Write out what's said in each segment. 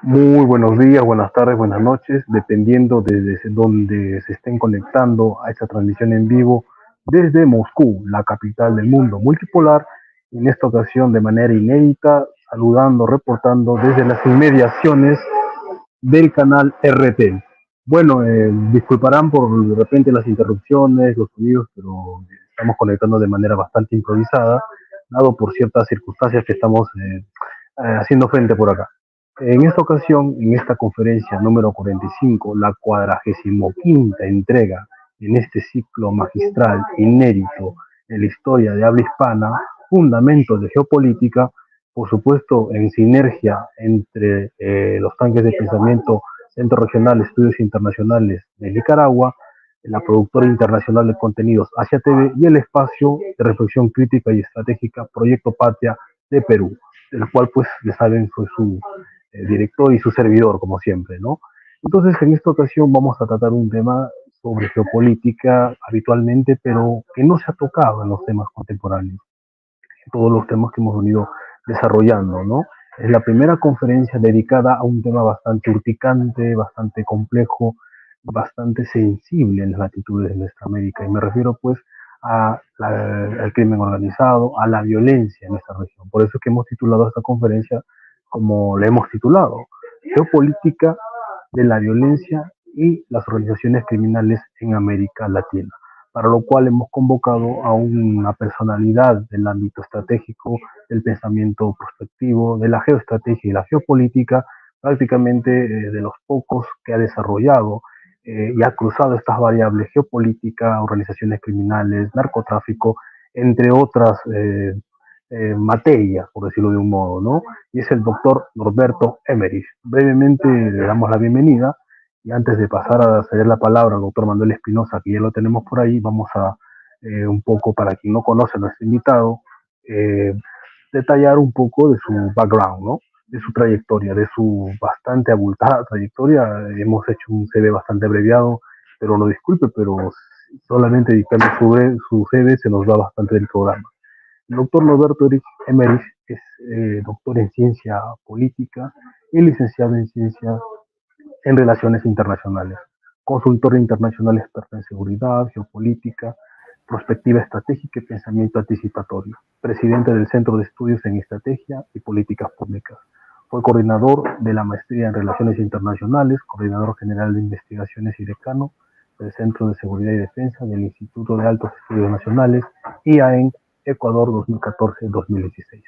Muy buenos días, buenas tardes, buenas noches, dependiendo desde donde se estén conectando a esta transmisión en vivo desde Moscú, la capital del mundo multipolar, en esta ocasión de manera inédita, saludando, reportando desde las inmediaciones del canal RT. Bueno, disculparán por de repente las interrupciones, los sonidos, pero estamos conectando de manera bastante improvisada, dado por ciertas circunstancias que estamos haciendo frente por acá. En esta ocasión, en esta conferencia número 45, la 45ª entrega en este ciclo magistral inédito en la historia de habla hispana, Fundamentos de Geopolítica, por supuesto en sinergia entre los tanques de pensamiento Centro Regional de Estudios Internacionales de Nicaragua, la productora internacional de contenidos Asia TV y el espacio de reflexión crítica y estratégica Proyecto Patria de Perú, del cual pues ya saben soy su director y su servidor como siempre, ¿no? Entonces en esta ocasión vamos a tratar un tema sobre geopolítica habitualmente, pero que no se ha tocado en los temas contemporáneos, en todos los temas que hemos venido desarrollando, ¿no? Es la primera conferencia dedicada a un tema bastante urticante, bastante complejo, bastante sensible en las latitudes de nuestra América. Y me refiero pues al crimen organizado, a la violencia en esta región. Por eso es que hemos titulado esta conferencia como le hemos titulado, Geopolítica de la Violencia y las Organizaciones Criminales en América Latina, para lo cual hemos convocado a una personalidad del ámbito estratégico, del pensamiento prospectivo, de la geoestrategia y la geopolítica, prácticamente de los pocos que ha desarrollado y ha cruzado estas variables: geopolítica, organizaciones criminales, narcotráfico, entre otras materias, por decirlo de un modo, ¿no? Y es el doctor Norberto Emmerich. Brevemente le damos la bienvenida y antes de pasar a ceder la palabra al doctor Manuel Espinosa, que ya lo tenemos por ahí, vamos a un poco, para quien no conoce a nuestro invitado, eh, detallar un poco de su background, ¿no? De su trayectoria, de su bastante abultada trayectoria. Hemos hecho un CV bastante abreviado, pero no disculpe, pero solamente dictando su CV se nos va bastante del programa. El doctor Roberto Emmerich es doctor en ciencia política y licenciado en ciencia en relaciones internacionales, consultor internacional experto en seguridad, geopolítica, prospectiva estratégica y pensamiento anticipatorio, presidente del Centro de Estudios en Estrategia y Políticas Públicas. Fue coordinador de la maestría en Relaciones Internacionales, coordinador general de investigaciones y decano del Centro de Seguridad y Defensa del Instituto de Altos Estudios Nacionales, IAEN, Ecuador 2014-2016.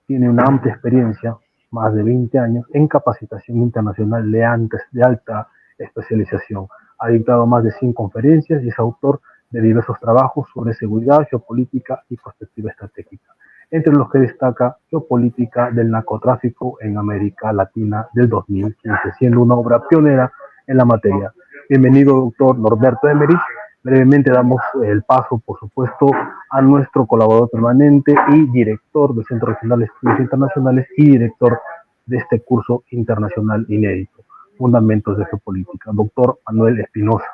Tiene una amplia experiencia, más de 20 años, en capacitación internacional de alta especialización. Ha dictado más de 100 conferencias y es autor de diversos trabajos sobre seguridad, geopolítica y perspectiva estratégica, entre los que destaca Geopolítica del narcotráfico en América Latina del 2015, siendo una obra pionera en la materia. Bienvenido, doctor Norberto Emmerich. Brevemente damos el paso, por supuesto, a nuestro colaborador permanente y director del Centro Regional de Estudios Internacionales y director de este curso internacional inédito, Fundamentos de Geopolítica, doctor Manuel Espinosa.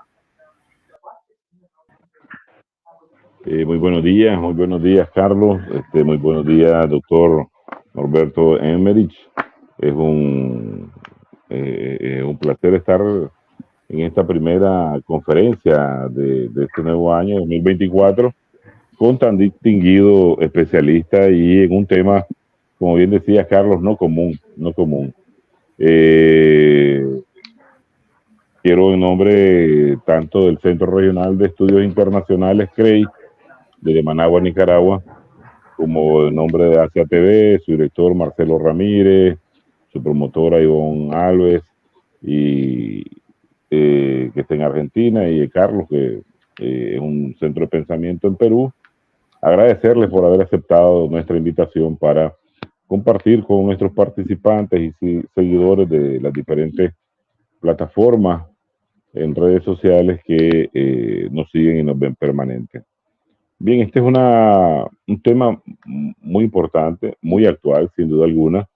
Muy buenos días, Carlos. Muy buenos días, doctor Norberto Emmerich. Es un placer estar en esta primera conferencia de este nuevo año 2024 con tan distinguido especialista y en un tema, como bien decía Carlos, no común. Quiero en nombre tanto del Centro Regional de Estudios Internacionales, CREI, de Managua, Nicaragua, como en nombre de Asia TV, su director Marcelo Ramírez, su promotora Ivonne Alves, y que está en Argentina, y Carlos, que es un centro de pensamiento en Perú, agradecerles por haber aceptado nuestra invitación para compartir con nuestros participantes y seguidores de las diferentes plataformas en redes sociales que nos siguen y nos ven permanentes. Bien, este es un tema muy importante, muy actual, sin duda alguna.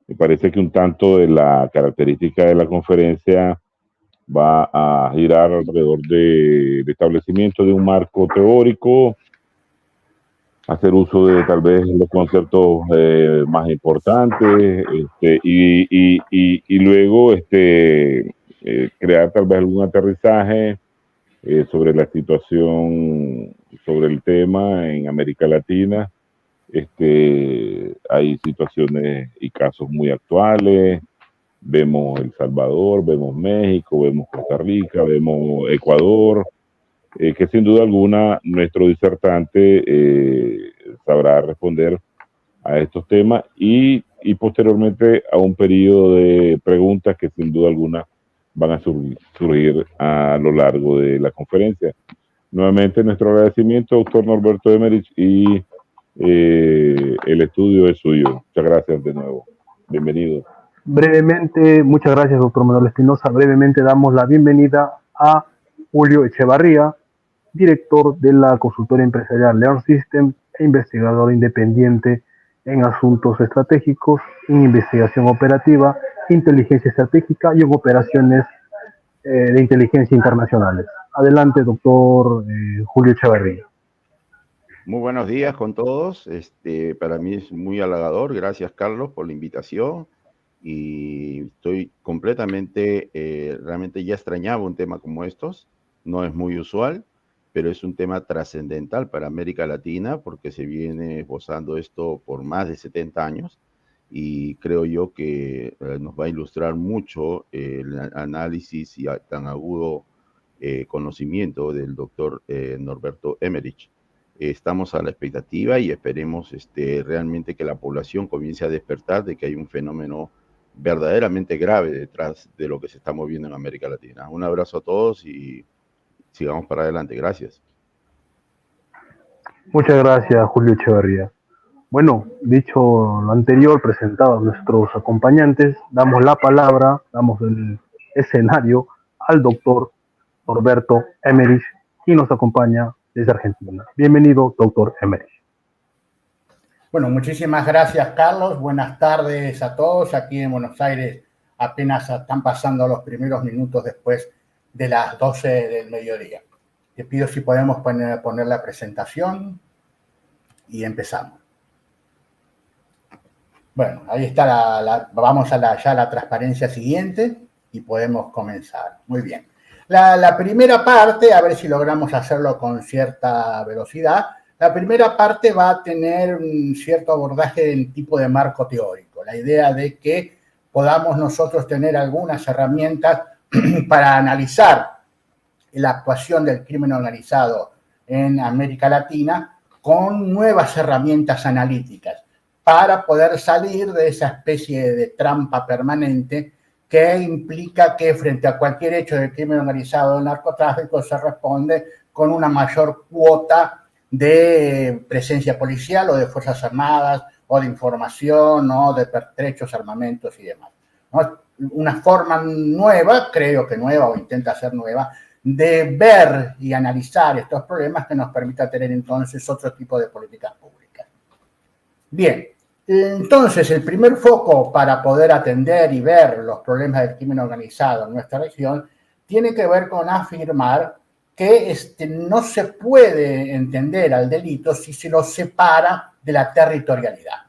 Me parece que un tanto de la característica de la conferencia va a girar alrededor del establecimiento de un marco teórico hacer uso de tal vez los conceptos más importantes y luego crear tal vez algún aterrizaje sobre la situación, sobre el tema en América Latina. Hay situaciones y casos muy actuales. Vemos El Salvador, vemos México, vemos Costa Rica, vemos Ecuador, que sin duda alguna nuestro disertante sabrá responder a estos temas y posteriormente a un periodo de preguntas que sin duda alguna van a surgir a lo largo de la conferencia. Nuevamente nuestro agradecimiento, doctor Norberto Emerich, y el estudio es suyo. Muchas gracias de nuevo. Bienvenido. Brevemente, muchas gracias, doctor Manuel Espinosa. Brevemente damos la bienvenida a Julio Echevarría, director de la consultora empresarial Learn System e investigador independiente en asuntos estratégicos, en investigación operativa, inteligencia estratégica y en operaciones de inteligencia internacionales. Adelante, doctor Julio Echevarría. Muy buenos días con todos. Para mí es muy halagador. Gracias, Carlos, por la invitación. Y estoy completamente, realmente ya extrañaba un tema como estos. No es muy usual, pero es un tema trascendental para América Latina porque se viene esbozando esto por más de 70 años. Y creo yo que nos va a ilustrar mucho el análisis y tan agudo conocimiento del doctor Norberto Emerich. Estamos a la expectativa y esperemos realmente que la población comience a despertar de que hay un fenómeno verdaderamente grave detrás de lo que se está moviendo en América Latina. Un abrazo a todos y sigamos para adelante. Gracias. Muchas gracias, Julio Echevarría. Bueno, dicho lo anterior, presentado a nuestros acompañantes, damos la palabra, damos el escenario al doctor Norberto Emerich, quien nos acompaña desde Argentina. Bienvenido, doctor Emerich. Bueno, muchísimas gracias, Carlos. Buenas tardes a todos. Aquí en Buenos Aires apenas están pasando los primeros minutos después de las 12 del mediodía. Te pido si podemos poner la presentación y empezamos. Bueno, ahí está, vamos a la transparencia siguiente y podemos comenzar. Muy bien. La primera parte, a ver si logramos hacerlo con cierta velocidad. La primera parte va a tener un cierto abordaje del tipo de marco teórico. La idea de que podamos nosotros tener algunas herramientas para analizar la actuación del crimen organizado en América Latina con nuevas herramientas analíticas para poder salir de esa especie de trampa permanente que implica que frente a cualquier hecho de crimen organizado o narcotráfico se responde con una mayor cuota de presencia policial o de Fuerzas Armadas o de información o de pertrechos, armamentos y demás, ¿no? Una forma nueva, creo que nueva o intenta ser nueva, de ver y analizar estos problemas que nos permita tener entonces otro tipo de políticas públicas. Bien. Entonces, el primer foco para poder atender y ver los problemas del crimen organizado en nuestra región tiene que ver con afirmar que no se puede entender al delito si se lo separa de la territorialidad.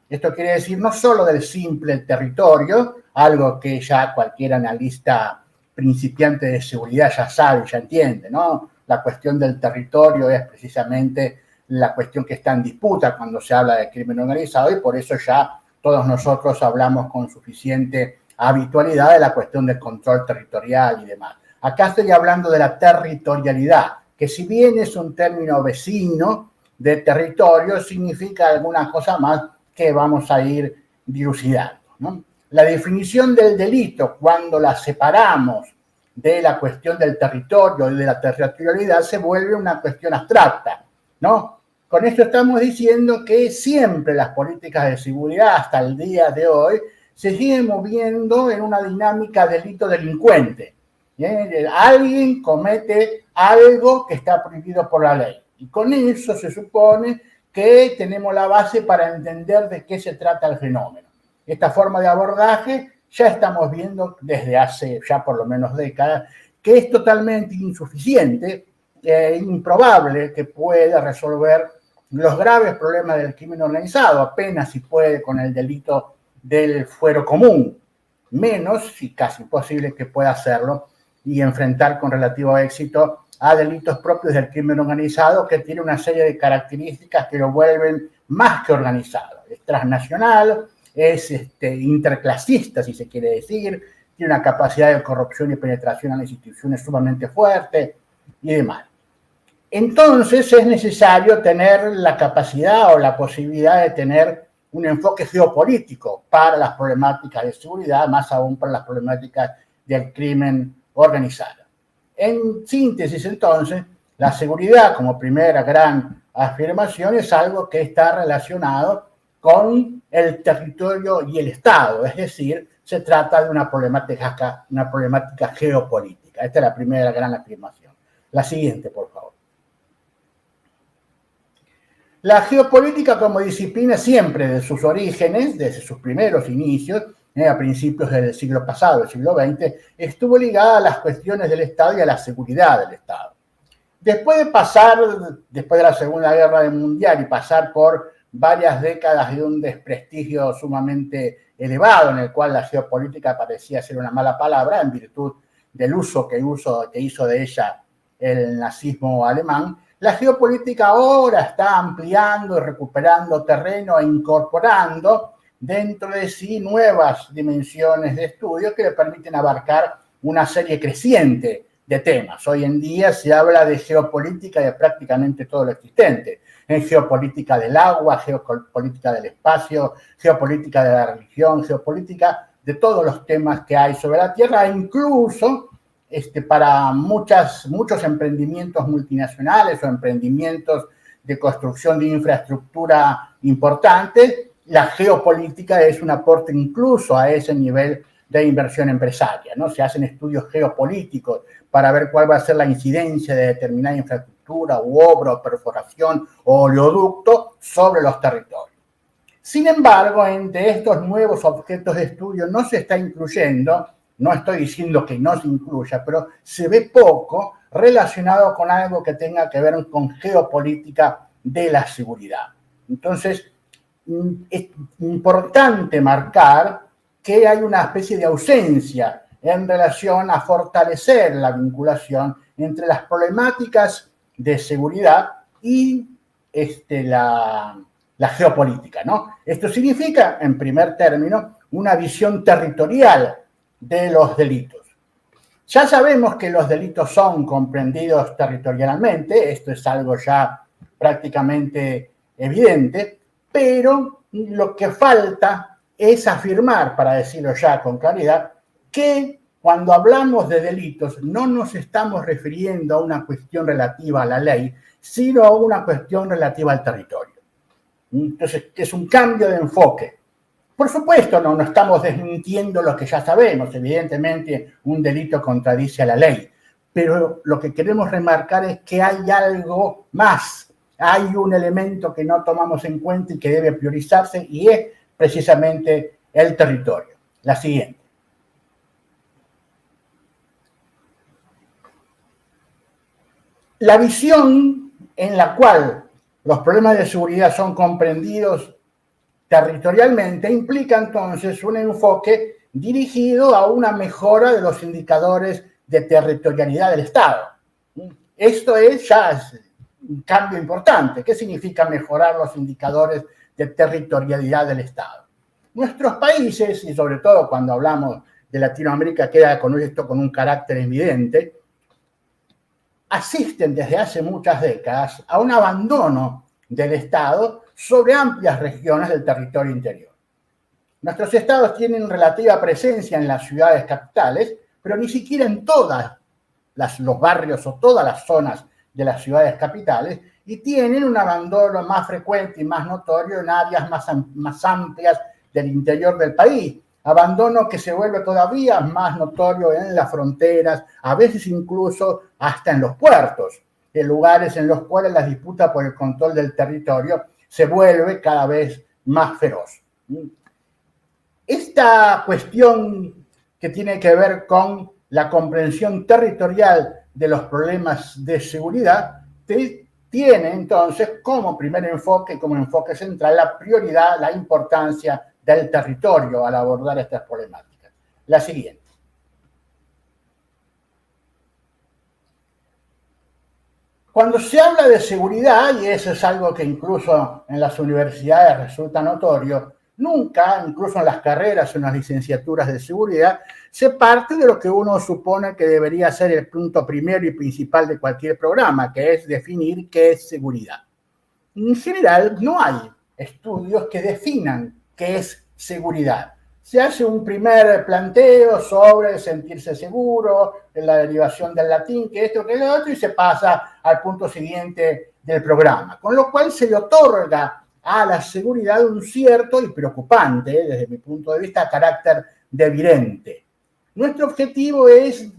Esto quiere decir no solo del simple territorio, algo que ya cualquier analista principiante de seguridad ya sabe, ya entiende, ¿no? La cuestión del territorio es precisamente la cuestión que está en disputa cuando se habla de crimen organizado y por eso ya todos nosotros hablamos con suficiente habitualidad de la cuestión del control territorial y demás. Acá estoy hablando de la territorialidad, que si bien es un término vecino de territorio, significa alguna cosa más que vamos a ir dilucidando, ¿no? La definición del delito, cuando la separamos de la cuestión del territorio y de la territorialidad, se vuelve una cuestión abstracta, ¿no? Con esto estamos diciendo que siempre las políticas de seguridad hasta el día de hoy se siguen moviendo en una dinámica delito-delincuente. Alguien comete algo que está prohibido por la ley. Y con eso se supone que tenemos la base para entender de qué se trata el fenómeno. Esta forma de abordaje ya estamos viendo desde hace ya por lo menos décadas que es totalmente insuficiente e improbable que pueda resolver los graves problemas del crimen organizado, apenas si puede con el delito del fuero común, menos y casi imposible que pueda hacerlo y enfrentar con relativo éxito a delitos propios del crimen organizado, que tiene una serie de características que lo vuelven más que organizado. Es transnacional, es interclasista, si se quiere decir, tiene una capacidad de corrupción y penetración a las instituciones sumamente fuerte y demás. Entonces es necesario tener la capacidad o la posibilidad de tener un enfoque geopolítico para las problemáticas de seguridad, más aún para las problemáticas del crimen organizado. En síntesis, entonces, la seguridad como primera gran afirmación es algo que está relacionado con el territorio y el Estado, es decir, se trata de una problemática geopolítica. Esta es la primera gran afirmación. La siguiente, por favor. La geopolítica como disciplina siempre desde sus orígenes, desde sus primeros inicios, a principios del siglo pasado, del siglo XX, estuvo ligada a las cuestiones del Estado y a la seguridad del Estado. Después de la Segunda Guerra Mundial y pasar por varias décadas de un desprestigio sumamente elevado, en el cual la geopolítica parecía ser una mala palabra, en virtud del uso que hizo de ella el nazismo alemán, la geopolítica ahora está ampliando y recuperando terreno e incorporando dentro de sí nuevas dimensiones de estudio que le permiten abarcar una serie creciente de temas. Hoy en día se habla de geopolítica de prácticamente todo lo existente. En geopolítica del agua, geopolítica del espacio, geopolítica de la religión, geopolítica de todos los temas que hay sobre la Tierra, e incluso para muchos emprendimientos multinacionales o emprendimientos de construcción de infraestructura importante, la geopolítica es un aporte incluso a ese nivel de inversión empresaria, ¿no? Se hacen estudios geopolíticos para ver cuál va a ser la incidencia de determinada infraestructura u obra o perforación o oleoducto sobre los territorios. Sin embargo, entre estos nuevos objetos de estudio no se está incluyendo, no estoy diciendo que no se incluya, pero se ve poco relacionado con algo que tenga que ver con geopolítica de la seguridad. Entonces, es importante marcar que hay una especie de ausencia en relación a fortalecer la vinculación entre las problemáticas de seguridad y la geopolítica, ¿no? Esto significa, en primer término, una visión territorial de los delitos. Ya sabemos que los delitos son comprendidos territorialmente, esto es algo ya prácticamente evidente, pero lo que falta es afirmar, para decirlo ya con claridad, que cuando hablamos de delitos no nos estamos refiriendo a una cuestión relativa a la ley, sino a una cuestión relativa al territorio. Entonces, es un cambio de enfoque. Por supuesto, no estamos desmintiendo lo que ya sabemos. Evidentemente, un delito contradice a la ley. Pero lo que queremos remarcar es que hay algo más. Hay un elemento que no tomamos en cuenta y que debe priorizarse, y es precisamente el territorio. La siguiente. La visión en la cual los problemas de seguridad son comprendidos territorialmente implica entonces un enfoque dirigido a una mejora de los indicadores de territorialidad del Estado. Esto es ya un cambio importante. ¿Qué significa mejorar los indicadores de territorialidad del Estado? Nuestros países, y sobre todo cuando hablamos de Latinoamérica, queda con esto con un carácter evidente, asisten desde hace muchas décadas a un abandono del Estado sobre amplias regiones del territorio interior. Nuestros estados tienen relativa presencia en las ciudades capitales, pero ni siquiera en todos los barrios o todas las zonas de las ciudades capitales, y tienen un abandono más frecuente y más notorio en áreas más amplias del interior del país. Abandono que se vuelve todavía más notorio en las fronteras, a veces incluso hasta en los puertos, en lugares en los cuales la disputa por el control del territorio se vuelve cada vez más feroz. Esta cuestión que tiene que ver con la comprensión territorial de los problemas de seguridad te tiene entonces como primer enfoque, como enfoque central, la prioridad, la importancia del territorio al abordar estas problemáticas. La siguiente. Cuando se habla de seguridad, y eso es algo que incluso en las universidades resulta notorio, nunca, incluso en las carreras o en las licenciaturas de seguridad, se parte de lo que uno supone que debería ser el punto primero y principal de cualquier programa, que es definir qué es seguridad. En general, no hay estudios que definan qué es seguridad. Se hace un primer planteo sobre sentirse seguro, la derivación del latín, que esto, que lo otro, y se pasa al punto siguiente del programa. Con lo cual se le otorga a la seguridad un cierto y preocupante, desde mi punto de vista, carácter de evidente. Nuestro objetivo es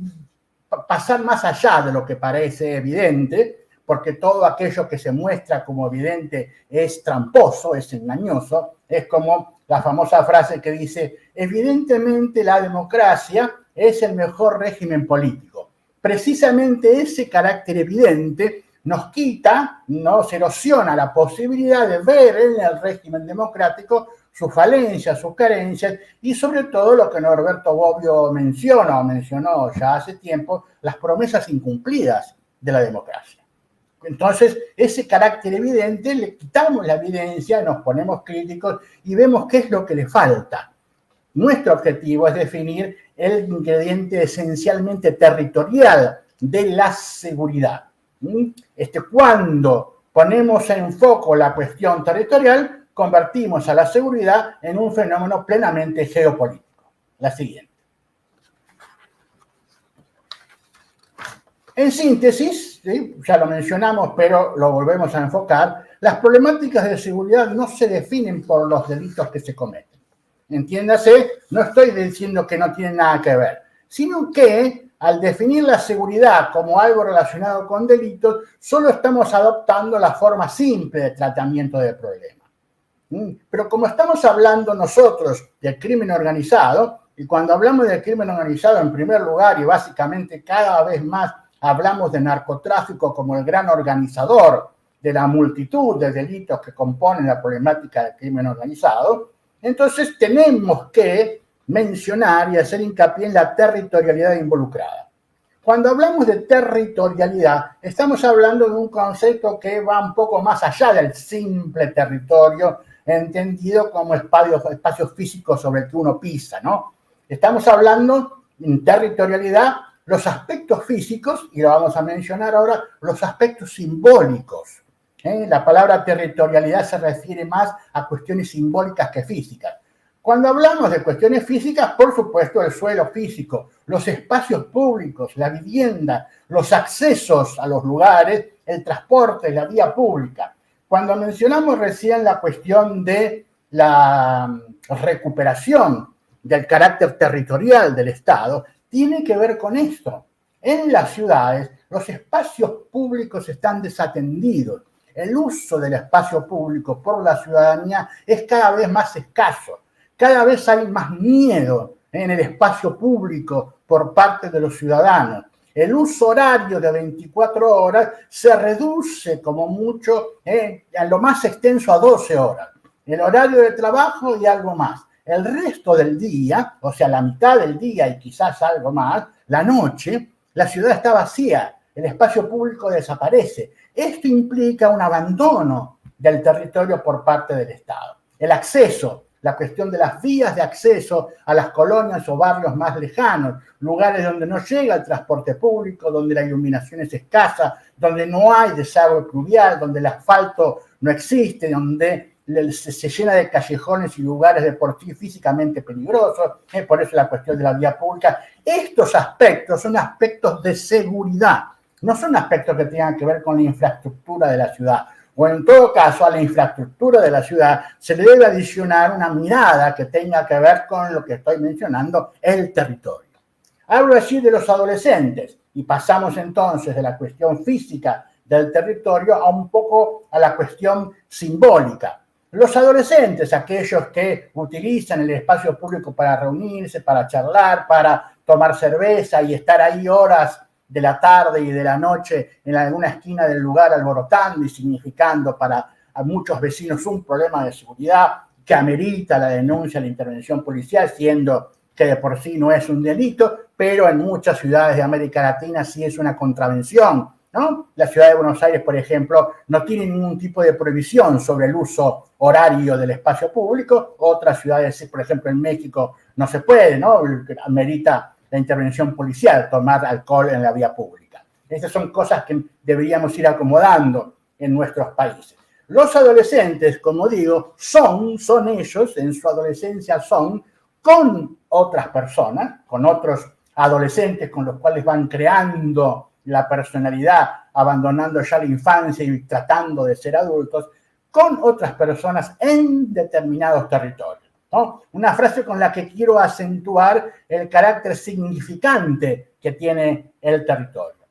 pasar más allá de lo que parece evidente, porque todo aquello que se muestra como evidente es tramposo, es engañoso, es como la famosa frase que dice, evidentemente la democracia es el mejor régimen político. Precisamente ese carácter evidente nos quita, nos erosiona la posibilidad de ver en el régimen democrático sus falencias, sus carencias y sobre todo lo que Norberto Bobbio mencionó ya hace tiempo, las promesas incumplidas de la democracia. Entonces, ese carácter evidente, le quitamos la evidencia, nos ponemos críticos y vemos qué es lo que le falta. Nuestro objetivo es definir el ingrediente esencialmente territorial de la seguridad. Cuando ponemos en foco la cuestión territorial, convertimos a la seguridad en un fenómeno plenamente geopolítico. La siguiente. En síntesis, ¿sí? Ya lo mencionamos, pero lo volvemos a enfocar, las problemáticas de seguridad no se definen por los delitos que se cometen. Entiéndase, no estoy diciendo que no tienen nada que ver, sino que al definir la seguridad como algo relacionado con delitos, solo estamos adoptando la forma simple de tratamiento del problema. Pero como estamos hablando nosotros del crimen organizado, y cuando hablamos del crimen organizado en primer lugar y básicamente cada vez más hablamos de narcotráfico como el gran organizador de la multitud de delitos que componen la problemática del crimen organizado, entonces tenemos que mencionar y hacer hincapié en la territorialidad involucrada. Cuando hablamos de territorialidad, estamos hablando de un concepto que va un poco más allá del simple territorio, entendido como espacios físicos sobre el que uno pisa, ¿no? Estamos hablando en territorialidad los aspectos físicos, y lo vamos a mencionar ahora, los aspectos simbólicos. La palabra territorialidad se refiere más a cuestiones simbólicas que físicas. Cuando hablamos de cuestiones físicas, por supuesto, el suelo físico, los espacios públicos, la vivienda, los accesos a los lugares, el transporte, la vía pública. Cuando mencionamos recién la cuestión de la recuperación del carácter territorial del Estado, tiene que ver con esto. En las ciudades, los espacios públicos están desatendidos. El uso del espacio público por la ciudadanía es cada vez más escaso. Cada vez hay más miedo en el espacio público por parte de los ciudadanos. El uso horario de 24 horas se reduce como mucho, a lo más extenso a 12 horas. El horario de trabajo y algo más. El resto del día, o sea, la mitad del día y quizás algo más, la noche, la ciudad está vacía, el espacio público desaparece. Esto implica un abandono del territorio por parte del Estado. El acceso, la cuestión de las vías de acceso a las colonias o barrios más lejanos, lugares donde no llega el transporte público, donde la iluminación es escasa, donde no hay desagüe pluvial, donde el asfalto no existe, donde se llena de callejones y lugares deportivos físicamente peligrosos, por eso la cuestión de la vía pública. Estos aspectos son aspectos de seguridad, no son aspectos que tengan que ver con la infraestructura de la ciudad, o en todo caso a la infraestructura de la ciudad se le debe adicionar una mirada que tenga que ver con lo que estoy mencionando, el territorio. Hablo así de los adolescentes y pasamos entonces de la cuestión física del territorio a un poco a la cuestión simbólica. Los adolescentes, aquellos que utilizan el espacio público para reunirse, para charlar, para tomar cerveza y estar ahí horas de la tarde y de la noche en alguna esquina del lugar alborotando y significando para a muchos vecinos un problema de seguridad que amerita la denuncia, la intervención policial, siendo que de por sí no es un delito, pero en muchas ciudades de América Latina sí es una contravención, ¿no? La ciudad de Buenos Aires, por ejemplo, no tiene ningún tipo de prohibición sobre el uso horario del espacio público. Otras ciudades, por ejemplo, en México no se puede, ¿no? Amerita la intervención policial, tomar alcohol en la vía pública. Estas son cosas que deberíamos ir acomodando en nuestros países. Los adolescentes, como digo, son ellos, en su adolescencia son, con otras personas, con otros adolescentes con los cuales van creando la personalidad, abandonando ya la infancia y tratando de ser adultos, con otras personas en determinados territorios, ¿no? Una frase con la que quiero acentuar el carácter significante que tiene el territorio.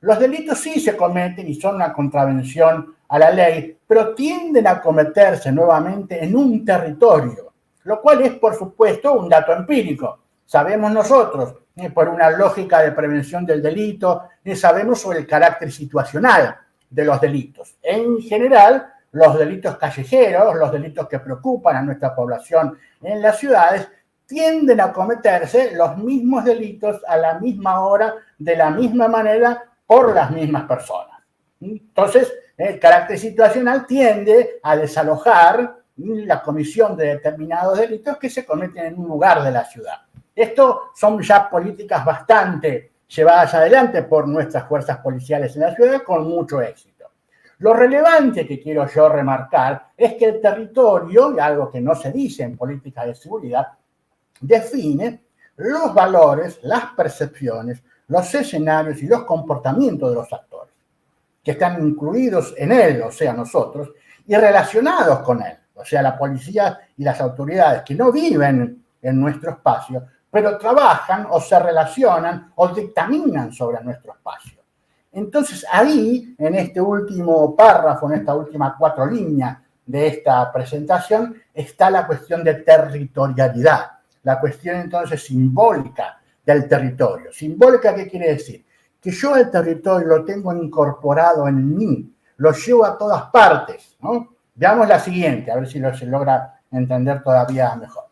Los delitos sí se cometen y son una contravención a la ley, pero tienden a cometerse nuevamente en un territorio, lo cual es, por supuesto, un dato empírico. Sabemos nosotros, por una lógica de prevención del delito, sabemos sobre el carácter situacional de los delitos. En general, los delitos callejeros, los delitos que preocupan a nuestra población en las ciudades, tienden a cometerse los mismos delitos a la misma hora, de la misma manera, por las mismas personas. Entonces, el carácter situacional tiende a desalojar la comisión de determinados delitos que se cometen en un lugar de la ciudad. Esto son ya políticas bastante llevadas adelante por nuestras fuerzas policiales en la ciudad con mucho éxito. Lo relevante que quiero yo remarcar es que el territorio, y algo que no se dice en políticas de seguridad, define los valores, las percepciones, los escenarios y los comportamientos de los actores, que están incluidos en él, o sea, nosotros, y relacionados con él, o sea, la policía y las autoridades que no viven en nuestro espacio, pero trabajan o se relacionan o dictaminan sobre nuestro espacio. Entonces, ahí, en este último párrafo, en esta última 4 líneas de esta presentación, está la cuestión de territorialidad, la cuestión entonces simbólica del territorio. ¿Simbólica qué quiere decir? Que yo el territorio lo tengo incorporado en mí, lo llevo a todas partes, ¿no? Veamos la siguiente, a ver si se logra entender todavía mejor.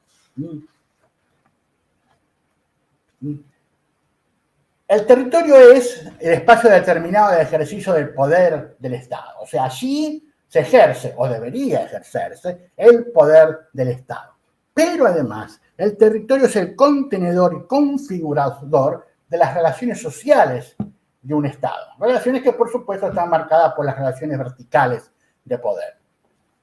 El territorio es el espacio determinado de ejercicio del poder del Estado. O sea, allí se ejerce, o debería ejercerse, el poder del Estado. Pero además, el territorio es el contenedor y configurador de las relaciones sociales de un Estado. Relaciones que, por supuesto, están marcadas por las relaciones verticales de poder.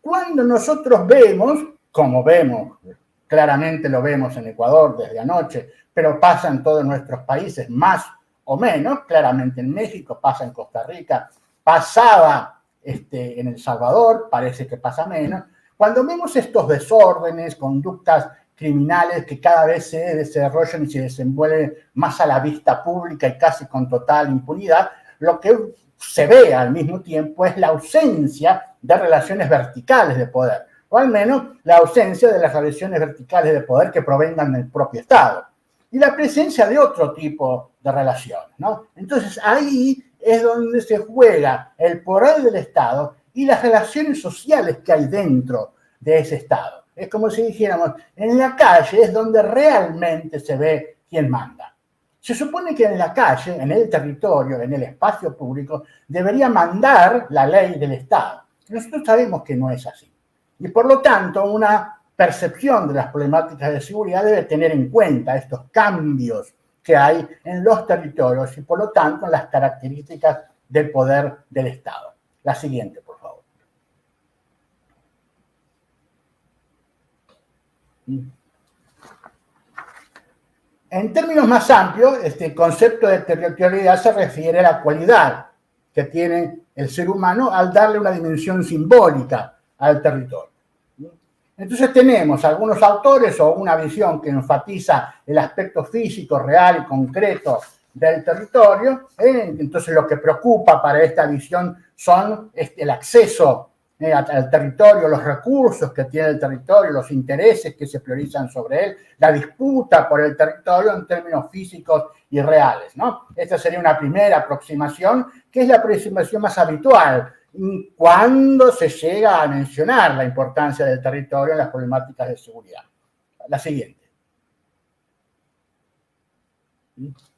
Cuando nosotros vemos, como vemos, claramente lo vemos en Ecuador desde anoche, pero pasa en todos nuestros países, más o menos, claramente en México, pasa en Costa Rica, pasaba en El Salvador, parece que pasa menos. Cuando vemos estos desórdenes, conductas criminales que cada vez se desarrollan y se desenvuelven más a la vista pública y casi con total impunidad, lo que se ve al mismo tiempo es la ausencia de relaciones verticales de poder, o al menos la ausencia de las relaciones verticales de poder que provengan del propio Estado, y la presencia de otro tipo de relaciones, ¿no? Entonces ahí es donde se juega el poder del Estado y las relaciones sociales que hay dentro de ese Estado. Es como si dijéramos, en la calle es donde realmente se ve quién manda. Se supone que en la calle, en el territorio, en el espacio público, debería mandar la ley del Estado. Nosotros sabemos que no es así. Y por lo tanto, una percepción de las problemáticas de seguridad debe tener en cuenta estos cambios que hay en los territorios y por lo tanto en las características del poder del Estado. La siguiente, por favor. En términos más amplios, este concepto de territorialidad se refiere a la cualidad que tiene el ser humano al darle una dimensión simbólica al territorio. Entonces tenemos algunos autores o una visión que enfatiza el aspecto físico, real y concreto del territorio. Entonces lo que preocupa para esta visión son el acceso al territorio, los recursos que tiene el territorio, los intereses que se priorizan sobre él, la disputa por el territorio en términos físicos y reales, ¿no? Esta sería una primera aproximación, que es la aproximación más habitual cuando se llega a mencionar la importancia del territorio en las problemáticas de seguridad. La siguiente.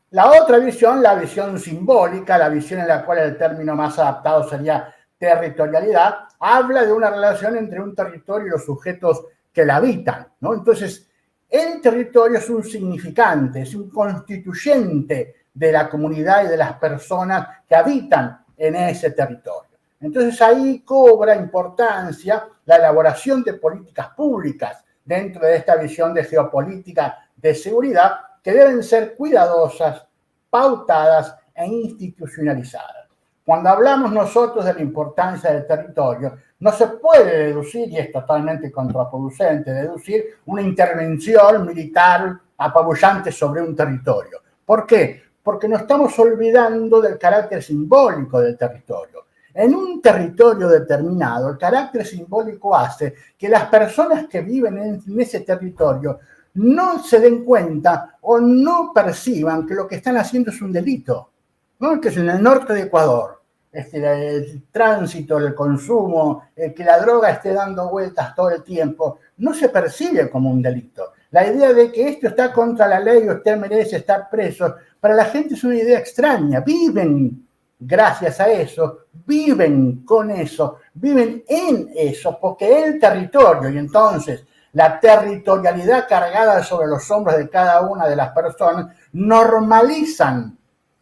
La otra visión, la visión simbólica, la visión en la cual el término más adaptado sería territorialidad, habla de una relación entre un territorio y los sujetos que la habitan, ¿no? Entonces, el territorio es un significante, es un constituyente de la comunidad y de las personas que habitan en ese territorio. Entonces, ahí cobra importancia la elaboración de políticas públicas dentro de esta visión de geopolítica de seguridad, que deben ser cuidadosas, pautadas e institucionalizadas. Cuando hablamos nosotros de la importancia del territorio, no se puede deducir, y es totalmente contraproducente deducir, una intervención militar apabullante sobre un territorio. ¿Por qué? Porque nos estamos olvidando del carácter simbólico del territorio. En un territorio determinado, el carácter simbólico hace que las personas que viven en ese territorio no se den cuenta o no perciban que lo que están haciendo es un delito, ¿no? Que es en el norte de Ecuador. El tránsito, el consumo, que la droga esté dando vueltas todo el tiempo, no se percibe como un delito. La idea de que esto está contra la ley o usted merece estar preso, para la gente es una idea extraña. Viven gracias a eso, viven con eso, viven en eso, porque el territorio, y entonces la territorialidad cargada sobre los hombros de cada una de las personas, normalizan,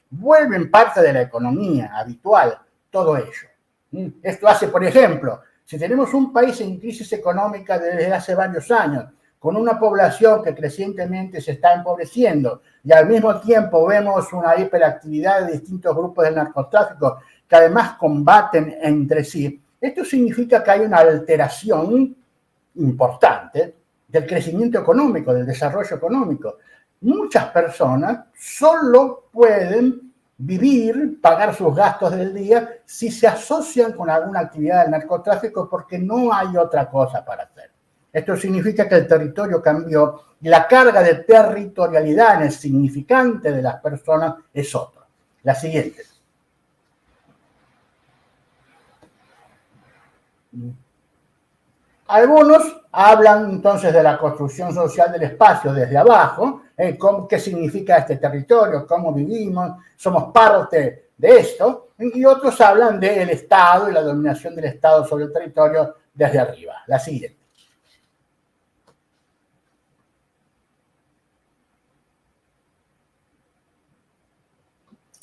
vuelven parte de la economía habitual, todo ello. Esto hace, por ejemplo, si tenemos un país en crisis económica desde hace varios años, con una población que crecientemente se está empobreciendo y al mismo tiempo vemos una hiperactividad de distintos grupos del narcotráfico que además combaten entre sí, esto significa que hay una alteración importante del crecimiento económico, del desarrollo económico. Muchas personas solo pueden vivir, pagar sus gastos del día si se asocian con alguna actividad del narcotráfico porque no hay otra cosa para hacer. Esto significa que el territorio cambió y la carga de territorialidad en el significante de las personas es otra. La siguiente. Algunos hablan entonces de la construcción social del espacio desde abajo, qué significa este territorio, cómo vivimos, somos parte de esto, y otros hablan del Estado y la dominación del Estado sobre el territorio desde arriba. La siguiente.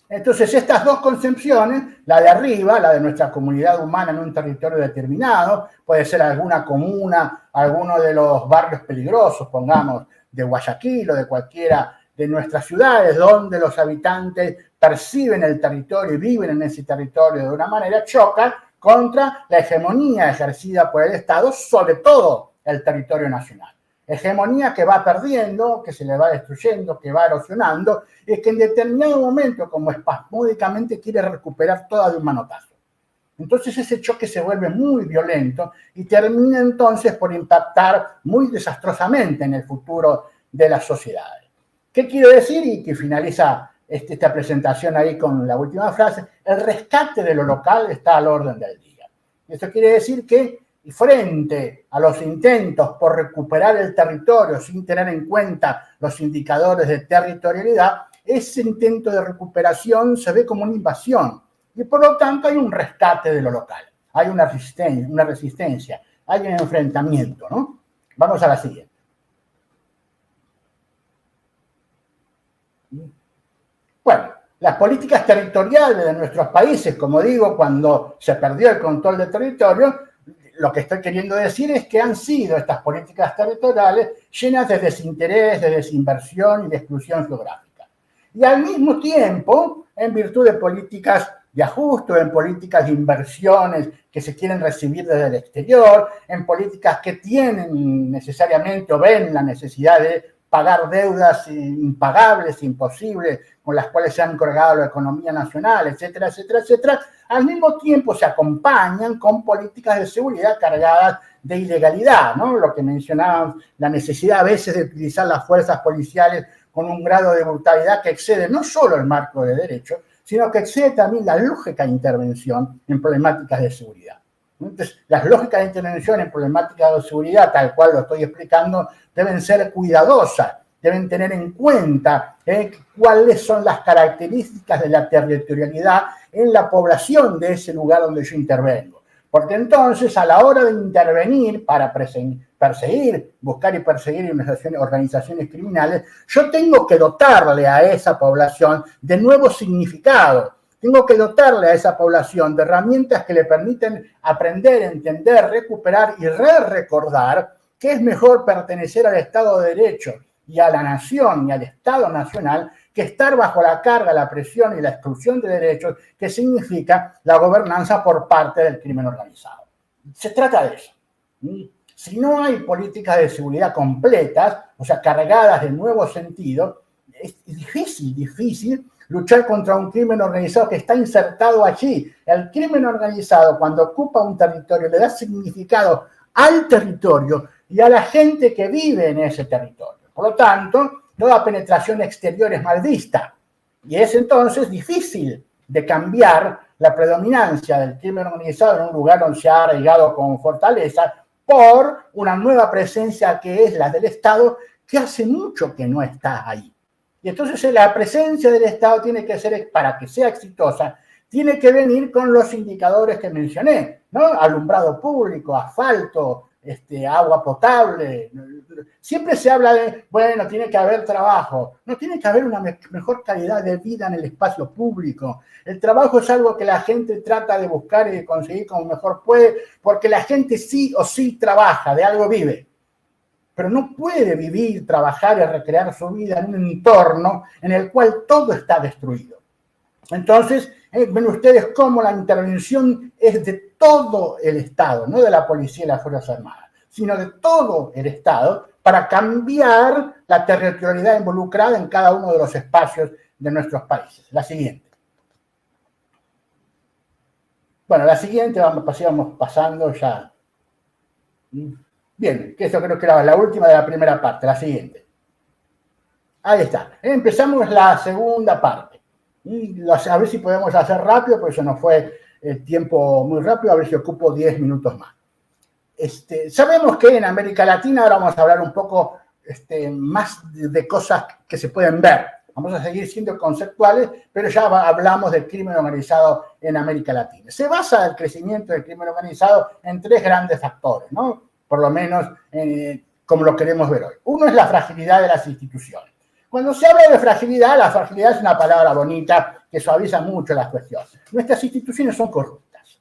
Entonces, estas dos concepciones, la de arriba, la de nuestra comunidad humana en un territorio determinado, puede ser alguna comuna, alguno de los barrios peligrosos, pongamos, de Guayaquil o de cualquiera de nuestras ciudades, donde los habitantes perciben el territorio y viven en ese territorio de una manera, choca contra la hegemonía ejercida por el Estado, sobre todo el territorio nacional. Hegemonía que va perdiendo, que se le va destruyendo, que va erosionando, y que en determinado momento, como espasmódicamente, quiere recuperar toda de un manotazo. Entonces ese choque se vuelve muy violento y termina entonces por impactar muy desastrosamente en el futuro de las sociedades. ¿Qué quiero decir? Y que finaliza esta presentación ahí con la última frase: el rescate de lo local está al orden del día. Esto quiere decir que y frente a los intentos por recuperar el territorio sin tener en cuenta los indicadores de territorialidad, ese intento de recuperación se ve como una invasión y por lo tanto hay un rescate de lo local, hay una resistencia, hay un enfrentamiento, ¿no? Vamos a la siguiente. Bueno, las políticas territoriales de nuestros países, como digo, cuando se perdió el control del territorio, lo que estoy queriendo decir es que han sido estas políticas territoriales llenas de desinterés, de desinversión y de exclusión geográfica. Y al mismo tiempo, en virtud de políticas de ajuste, en políticas de inversiones que se quieren recibir desde el exterior, en políticas que tienen necesariamente o ven la necesidad de pagar deudas impagables, imposibles, con las cuales se han cargado la economía nacional, etcétera, etcétera, etcétera, al mismo tiempo se acompañan con políticas de seguridad cargadas de ilegalidad, ¿no? Lo que mencionaban, la necesidad a veces de utilizar las fuerzas policiales con un grado de brutalidad que excede no solo el marco de derecho, sino que excede también la lógica de intervención en problemáticas de seguridad. Entonces, las lógicas de intervención en problemáticas de seguridad, tal cual lo estoy explicando, deben ser cuidadosas, deben tener en cuenta cuáles son las características de la territorialidad en la población de ese lugar donde yo intervengo. Porque entonces, a la hora de intervenir para perseguir, buscar y perseguir organizaciones criminales, yo tengo que dotarle a esa población de nuevos significados. Tengo que dotarle a esa población de herramientas que le permiten aprender, entender, recuperar y recordar que es mejor pertenecer al Estado de Derecho y a la nación y al Estado nacional que estar bajo la carga, la presión y la exclusión de derechos que significa la gobernanza por parte del crimen organizado. Se trata de eso. Si no hay políticas de seguridad completas, o sea, cargadas de nuevo sentido, es difícil luchar contra un crimen organizado que está insertado allí. El crimen organizado, cuando ocupa un territorio, le da significado al territorio y a la gente que vive en ese territorio. Por lo tanto, toda penetración exterior es mal vista. Y es entonces difícil de cambiar la predominancia del crimen organizado en un lugar donde se ha arraigado con fortaleza por una nueva presencia que es la del Estado, que hace mucho que no está ahí. Y entonces la presencia del Estado tiene que ser, para que sea exitosa, tiene que venir con los indicadores que mencioné, ¿no? Alumbrado público, asfalto, agua potable. Siempre se habla de, bueno, tiene que haber trabajo. No, tiene que haber una mejor calidad de vida en el espacio público. El trabajo es algo que la gente trata de buscar y de conseguir como mejor puede, porque la gente sí o sí trabaja, de algo vive. Pero no puede vivir, trabajar y recrear su vida en un entorno en el cual todo está destruido. Entonces, ven ustedes cómo la intervención es de todo el Estado, no de la policía y las Fuerzas Armadas, sino de todo el Estado para cambiar la territorialidad involucrada en cada uno de los espacios de nuestros países. La siguiente. Bueno, la siguiente vamos pasando ya. Bien, que eso creo que era la última de la primera parte, la siguiente. Ahí está. Empezamos la segunda parte. A ver si podemos hacer rápido, porque se nos fue el tiempo muy rápido, a ver si ocupo 10 minutos más. Sabemos que en América Latina, ahora vamos a hablar un poco más de cosas que se pueden ver. Vamos a seguir siendo conceptuales, pero ya hablamos del crimen organizado en América Latina. Se basa el crecimiento del crimen organizado en 3 grandes factores, ¿no? Por lo menos como lo queremos ver hoy. Uno es la fragilidad de las instituciones. Cuando se habla de fragilidad, la fragilidad es una palabra bonita que suaviza mucho las cuestiones. Nuestras instituciones son corruptas.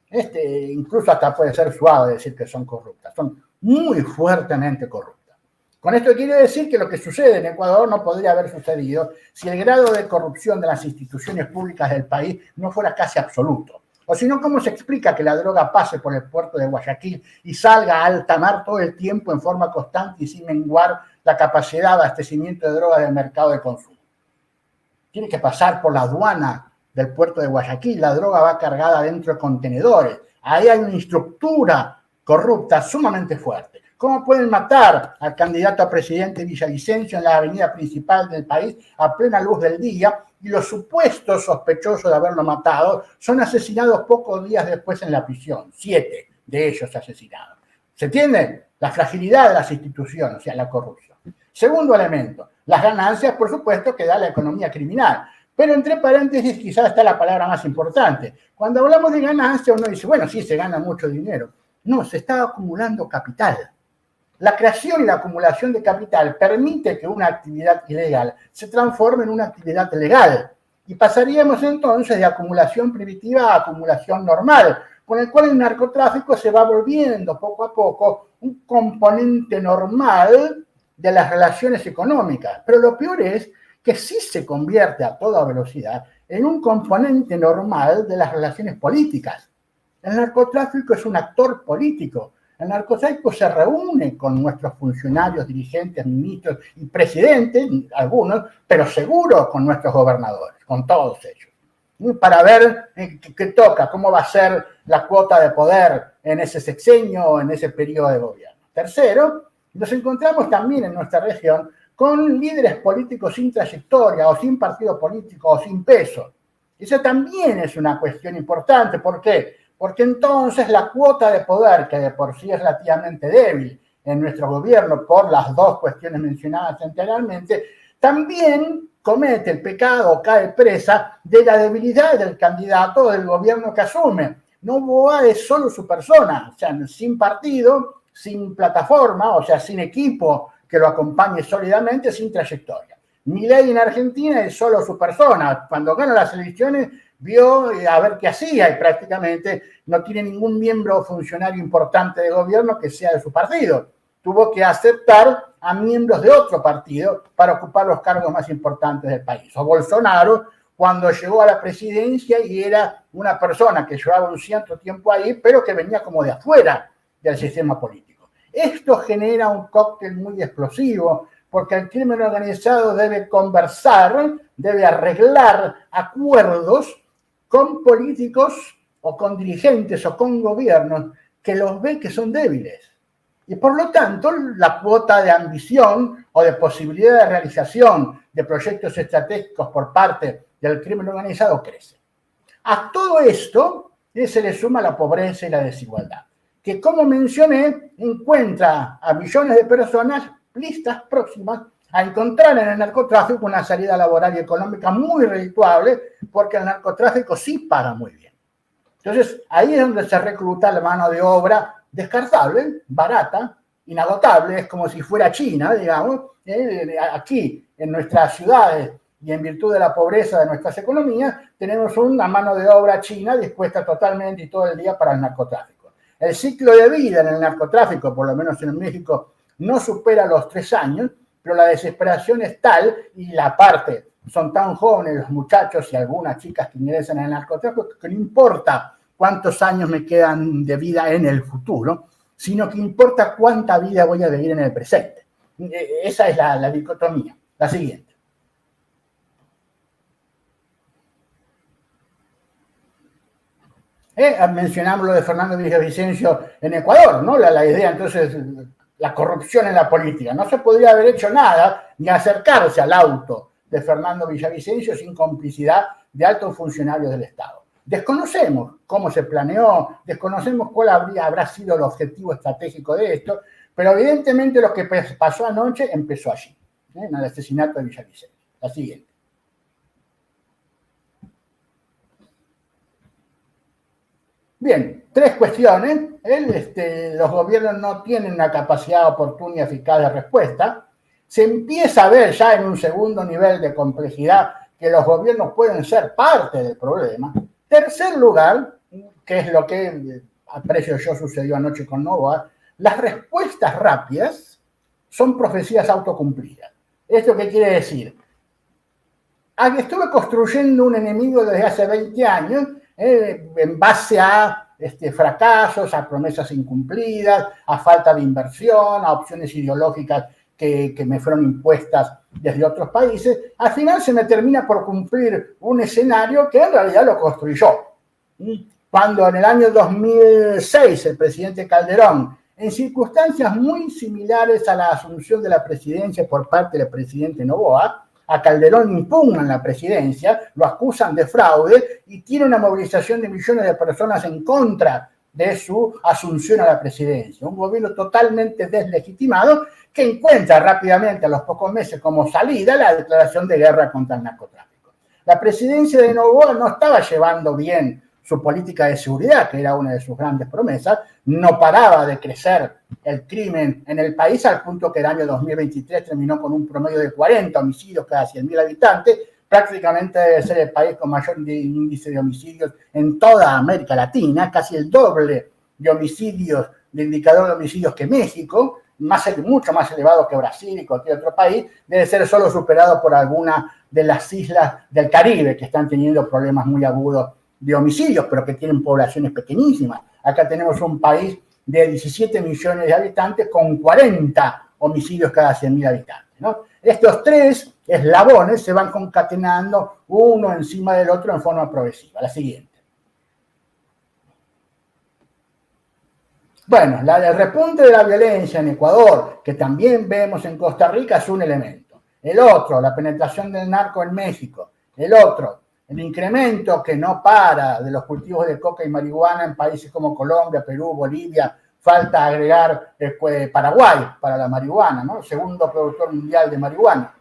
Incluso hasta puede ser suave decir que son corruptas. Son muy fuertemente corruptas. Con esto quiere decir que lo que sucede en Ecuador no podría haber sucedido si el grado de corrupción de las instituciones públicas del país no fuera casi absoluto. O si no, ¿cómo se explica que la droga pase por el puerto de Guayaquil y salga a alta mar todo el tiempo en forma constante y sin menguar la capacidad de abastecimiento de drogas del mercado de consumo? Tiene que pasar por la aduana del puerto de Guayaquil, la droga va cargada dentro de contenedores. Ahí hay una estructura corrupta sumamente fuerte. ¿Cómo pueden matar al candidato a presidente Villavicencio en la avenida principal del país a plena luz del día y los supuestos sospechosos de haberlo matado son asesinados pocos días después en la prisión? 7 de ellos asesinados. ¿Se entiende? La fragilidad de las instituciones, o sea, la corrupción. Segundo elemento, las ganancias, por supuesto, que da la economía criminal. Pero entre paréntesis quizás está la palabra más importante. Cuando hablamos de ganancia, uno dice, bueno, sí, se gana mucho dinero. No, se está acumulando capital. La creación y la acumulación de capital permite que una actividad ilegal se transforme en una actividad legal. Y pasaríamos entonces de acumulación primitiva a acumulación normal, con el cual el narcotráfico se va volviendo poco a poco un componente normal de las relaciones económicas. Pero lo peor es que sí se convierte a toda velocidad en un componente normal de las relaciones políticas. El narcotráfico es un actor político. el narcotráfico se reúne con nuestros funcionarios, dirigentes, ministros y presidentes, algunos, pero seguro con nuestros gobernadores, con todos ellos, para ver qué toca, cómo va a ser la cuota de poder en ese sexenio o en ese periodo de gobierno. Tercero, nos encontramos también en nuestra región con líderes políticos sin trayectoria o sin partido político o sin peso. Eso también es una cuestión importante. ¿Por qué? Porque entonces la cuota de poder, que de por sí es relativamente débil en nuestro gobierno por las dos cuestiones mencionadas anteriormente, también comete el pecado o cae presa de la debilidad del candidato o del gobierno que asume. Noboa es solo su persona, o sea, sin partido, sin plataforma, o sea, sin equipo que lo acompañe sólidamente, sin trayectoria. Milei en Argentina es solo su persona. Cuando gana las elecciones vio a ver qué hacía y prácticamente no tiene ningún miembro o funcionario importante de gobierno que sea de su partido. Tuvo que aceptar a miembros de otro partido para ocupar los cargos más importantes del país. O Bolsonaro, cuando llegó a la presidencia y era una persona que llevaba un cierto tiempo ahí, pero que venía como de afuera del sistema político. Esto genera un cóctel muy explosivo, porque el crimen organizado debe conversar, debe arreglar acuerdos con políticos o con dirigentes o con gobiernos que los ve que son débiles. Y por lo tanto, la cuota de ambición o de posibilidad de realización de proyectos estratégicos por parte del crimen organizado crece. A todo esto se le suma la pobreza y la desigualdad, que, como mencioné, encuentra a millones de personas listas, próximas a encontrar en el narcotráfico una salida laboral y económica muy redituable, porque el narcotráfico sí paga muy bien. Entonces, ahí es donde se recluta la mano de obra descartable, barata, inagotable, es como si fuera China, digamos. Aquí, en nuestras ciudades, y en virtud de la pobreza de nuestras economías, tenemos una mano de obra china dispuesta totalmente y todo el día para el narcotráfico. El ciclo de vida en el narcotráfico, por lo menos en México, no supera los 3 años, pero la desesperación es tal, y la parte, son tan jóvenes los muchachos y algunas chicas que ingresan en el narcotráfico, que no importa cuántos años me quedan de vida en el futuro, sino que importa cuánta vida voy a vivir en el presente. Esa es la dicotomía. La siguiente. Mencionamos lo de Fernando Villavicencio en Ecuador, ¿no? La idea, entonces, la corrupción en la política. No se podría haber hecho nada ni acercarse al auto de Fernando Villavicencio sin complicidad de altos funcionarios del Estado. Desconocemos cómo se planeó, desconocemos cuál habrá sido el objetivo estratégico de esto, pero evidentemente lo que pasó anoche empezó allí, en el asesinato de Villavicencio. La siguiente. Bien, 3 cuestiones. Los gobiernos no tienen una capacidad oportuna y eficaz de respuesta. Se empieza a ver ya en un segundo nivel de complejidad que los gobiernos pueden ser parte del problema. Tercer lugar, que es lo que aprecio yo sucedió anoche con Noboa, las respuestas rápidas son profecías autocumplidas. ¿Esto qué quiere decir? Estuve construyendo un enemigo desde hace 20 años, en base a fracasos, a promesas incumplidas, a falta de inversión, a opciones ideológicas que me fueron impuestas desde otros países. Al final se me termina por cumplir un escenario que en realidad lo construí yo. Cuando en el año 2006 el presidente Calderón, en circunstancias muy similares a la asunción de la presidencia por parte del presidente Noboa, a Calderón impugnan la presidencia, lo acusan de fraude y tiene una movilización de millones de personas en contra de su asunción a la presidencia. Un gobierno totalmente deslegitimado que encuentra rápidamente a los pocos meses como salida la declaración de guerra contra el narcotráfico. La presidencia de Noboa no estaba llevando bien su política de seguridad, que era una de sus grandes promesas, no paraba de crecer el crimen en el país al punto que el año 2023 terminó con un promedio de 40 homicidios cada 100.000 habitantes, prácticamente debe ser el país con mayor índice de homicidios en toda América Latina, casi el doble de homicidios, de indicador de homicidios que México, mucho más elevado que Brasil y cualquier otro país, debe ser solo superado por alguna de las islas del Caribe que están teniendo problemas muy agudos de homicidios, pero que tienen poblaciones pequeñísimas. Acá tenemos un país de 17 millones de habitantes con 40 homicidios cada 100.000 habitantes, ¿no? Estos tres eslabones se van concatenando uno encima del otro en forma progresiva. La siguiente. Bueno, el repunte de la violencia en Ecuador, que también vemos en Costa Rica, es un elemento. El otro, la penetración del narco en México. El otro, el incremento que no para de los cultivos de coca y marihuana en países como Colombia, Perú, Bolivia. Falta agregar Paraguay para la marihuana, ¿no? Segundo productor mundial de marihuana.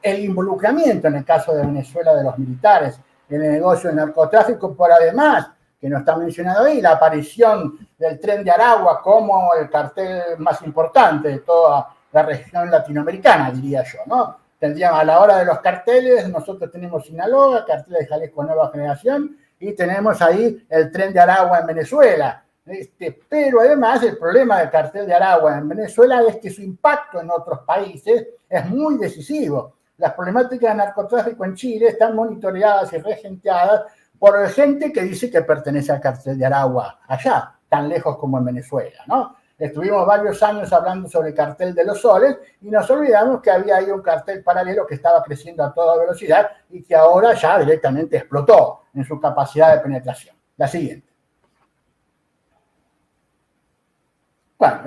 El involucramiento, en el caso de Venezuela, de los militares en el negocio del narcotráfico, por además, que no está mencionado ahí, la aparición del Tren de Aragua como el cartel más importante de toda la región latinoamericana, diría yo, ¿no? Tendríamos, a la hora de los carteles, nosotros tenemos Sinaloa, carteles de Jalisco Nueva Generación, y tenemos ahí el Tren de Aragua en Venezuela. Pero además el problema del cartel de Aragua en Venezuela es que su impacto en otros países es muy decisivo. Las problemáticas de narcotráfico en Chile están monitoreadas y regenteadas por gente que dice que pertenece al cartel de Aragua allá, tan lejos como en Venezuela, ¿no? Estuvimos varios años hablando sobre el cartel de los soles y nos olvidamos que había ahí un cartel paralelo que estaba creciendo a toda velocidad y que ahora ya directamente explotó en su capacidad de penetración. La siguiente. Bueno,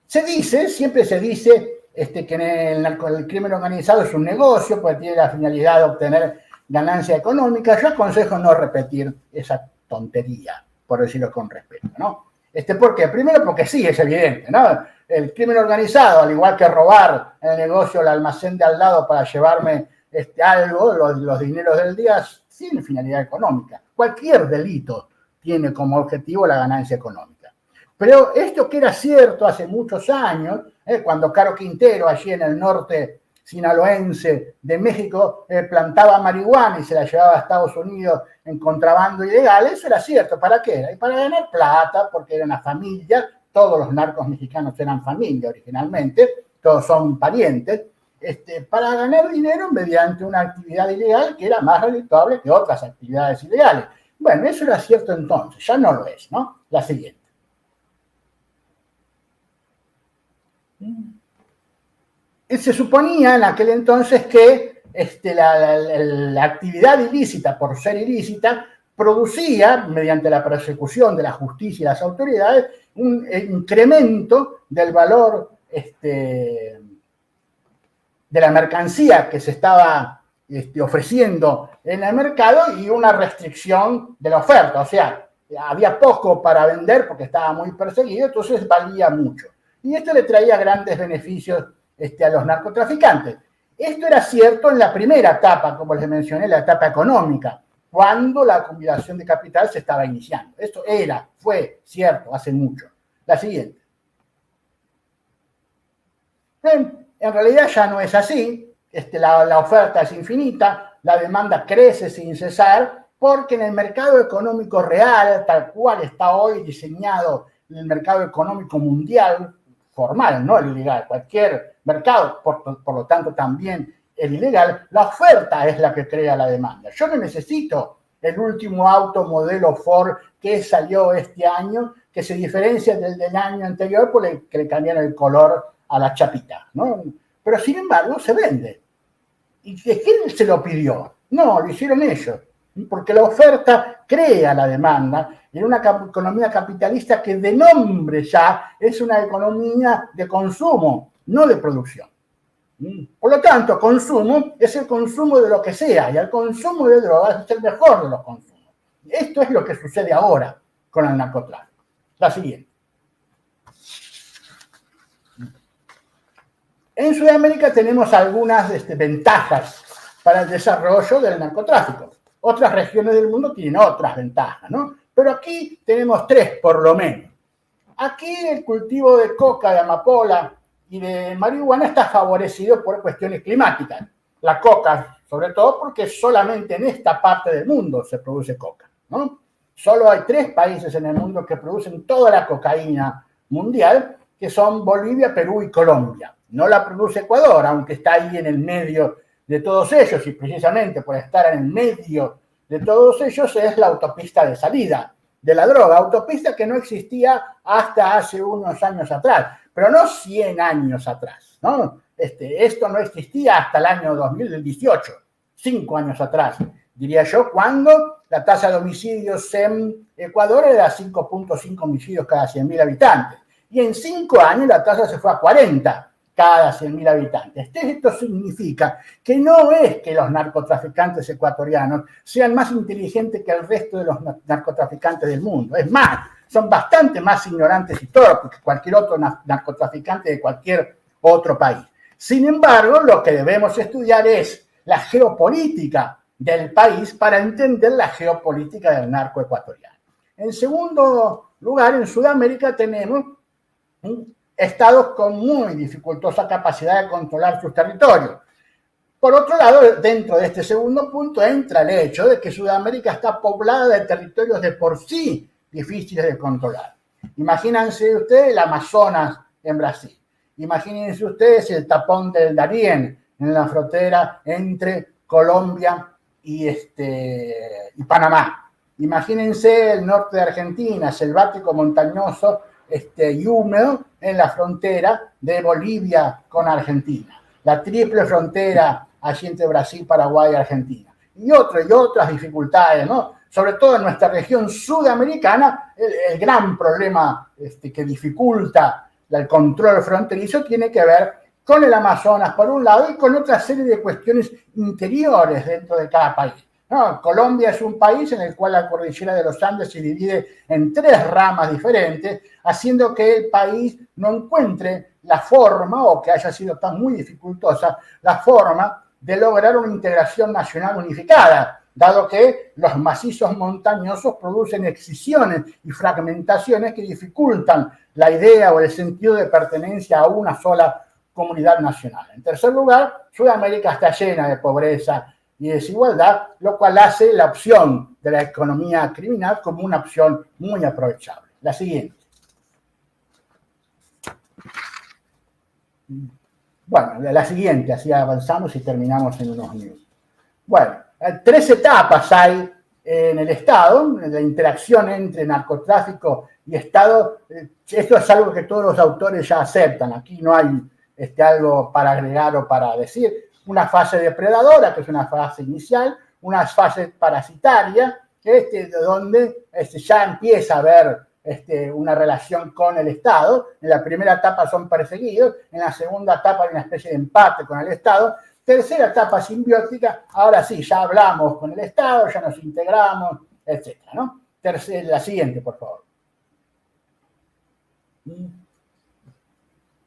siempre se dice que el crimen organizado es un negocio, porque tiene la finalidad de obtener ganancia económica. Yo aconsejo no repetir esa tontería, por decirlo con respeto, ¿no? ¿Por qué? Primero porque sí, es evidente, ¿no? El crimen organizado, al igual que robar en el negocio el almacén de al lado para llevarme algo, los dineros del día, tiene finalidad económica. Cualquier delito tiene como objetivo la ganancia económica. Pero esto que era cierto hace muchos años, cuando Caro Quintero, allí en el norte sinaloense de México, plantaba marihuana y se la llevaba a Estados Unidos en contrabando ilegal, eso era cierto. ¿Para qué? Era para ganar plata, porque era una familia, todos los narcos mexicanos eran familia originalmente, todos son parientes, para ganar dinero mediante una actividad ilegal que era más redituable que otras actividades ilegales. Bueno, eso era cierto entonces, ya no lo es, ¿no? La siguiente. Se suponía en aquel entonces que la actividad ilícita, por ser ilícita, producía, mediante la persecución de la justicia y las autoridades, un incremento del valor de la mercancía que se estaba ofreciendo en el mercado y una restricción de la oferta. O sea, había poco para vender porque estaba muy perseguido, entonces valía mucho. Y esto le traía grandes beneficios a los narcotraficantes. Esto era cierto en la primera etapa, como les mencioné, la etapa económica, cuando la acumulación de capital se estaba iniciando. Esto fue cierto hace mucho. La siguiente. En realidad ya no es así. La oferta es infinita, la demanda crece sin cesar, porque en el mercado económico real, tal cual está hoy diseñado el mercado económico mundial, formal, no el ilegal, cualquier mercado, por lo tanto también el ilegal, la oferta es la que crea la demanda. Yo no necesito el último auto modelo Ford que salió este año, que se diferencia del año anterior porque le cambiaron el color a la chapita, ¿no? Pero sin embargo se vende. ¿Y quién se lo pidió? No, lo hicieron ellos, porque la oferta crea la demanda en una economía capitalista que de nombre ya es una economía de consumo, no de producción. Por lo tanto, consumo es el consumo de lo que sea, y el consumo de drogas es el mejor de los consumos. Esto es lo que sucede ahora con el narcotráfico. La siguiente. En Sudamérica tenemos algunas ventajas para el desarrollo del narcotráfico. Otras regiones del mundo tienen otras ventajas, ¿no? Pero aquí tenemos tres, por lo menos. Aquí el cultivo de coca, de amapola y de marihuana está favorecido por cuestiones climáticas. La coca, sobre todo, porque solamente en esta parte del mundo se produce coca, ¿no? Solo hay 3 países en el mundo que producen toda la cocaína mundial, que son Bolivia, Perú y Colombia. No la produce Ecuador, aunque está ahí en el medio de todos ellos, y precisamente por estar en el medio de todos ellos es la autopista de salida de la droga, autopista que no existía hasta hace unos años atrás, pero no 100 años atrás, ¿no? Esto no existía hasta el año 2018, 5 años atrás, diría yo, cuando la tasa de homicidios en Ecuador era 5.5 homicidios cada 100.000 habitantes. Y en 5 años la tasa se fue a 40 cada 100.000 habitantes. Esto significa que no es que los narcotraficantes ecuatorianos sean más inteligentes que el resto de los narcotraficantes del mundo. Es más, son bastante más ignorantes y torpes que cualquier otro narcotraficante de cualquier otro país. Sin embargo, lo que debemos estudiar es la geopolítica del país para entender la geopolítica del narco ecuatoriano. En segundo lugar, en Sudamérica tenemos estados con muy dificultosa capacidad de controlar sus territorios. Por otro lado, dentro de este segundo punto entra el hecho de que Sudamérica está poblada de territorios de por sí difíciles de controlar. Imagínense ustedes el Amazonas en Brasil. Imagínense ustedes el tapón del Darién en la frontera entre Colombia y Panamá. Imagínense el norte de Argentina, selvático, montañoso y húmedo en la frontera de Bolivia con Argentina. La triple frontera allí entre Brasil, Paraguay y Argentina. Y otras dificultades, ¿no? Sobre todo en nuestra región sudamericana, el gran problema que dificulta el control fronterizo tiene que ver con el Amazonas por un lado y con otra serie de cuestiones interiores dentro de cada país. No, Colombia es un país en el cual la cordillera de los Andes se divide en 3 ramas diferentes, haciendo que el país no encuentre la forma, o que haya sido tan muy dificultosa, la forma de lograr una integración nacional unificada, dado que los macizos montañosos producen excisiones y fragmentaciones que dificultan la idea o el sentido de pertenencia a una sola comunidad nacional. En tercer lugar, Sudamérica está llena de pobreza y desigualdad, lo cual hace la opción de la economía criminal como una opción muy aprovechable. La siguiente. Bueno, la siguiente, así avanzamos y terminamos en unos minutos. Bueno, 3 etapas hay en el Estado, la interacción entre narcotráfico y Estado. Esto es algo que todos los autores ya aceptan, aquí no hay algo para agregar o para decir. Una fase depredadora, que es una fase inicial, una fase parasitaria, donde ya empieza a haber una relación con el Estado. En la primera etapa son perseguidos, en la segunda etapa hay una especie de empate con el Estado. Tercera etapa simbiótica, ahora sí, ya hablamos con el Estado, ya nos integramos, etc., ¿no? La siguiente, por favor.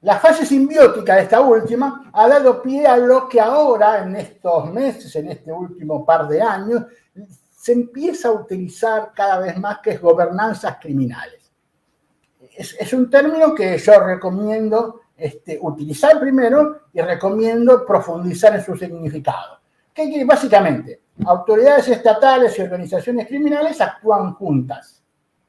La fase simbiótica de esta última ha dado pie a lo que ahora, en estos meses, en este último par de años, se empieza a utilizar cada vez más, que es gobernanzas criminales. Es un término que yo recomiendo utilizar primero y recomiendo profundizar en su significado. Que básicamente, autoridades estatales y organizaciones criminales actúan juntas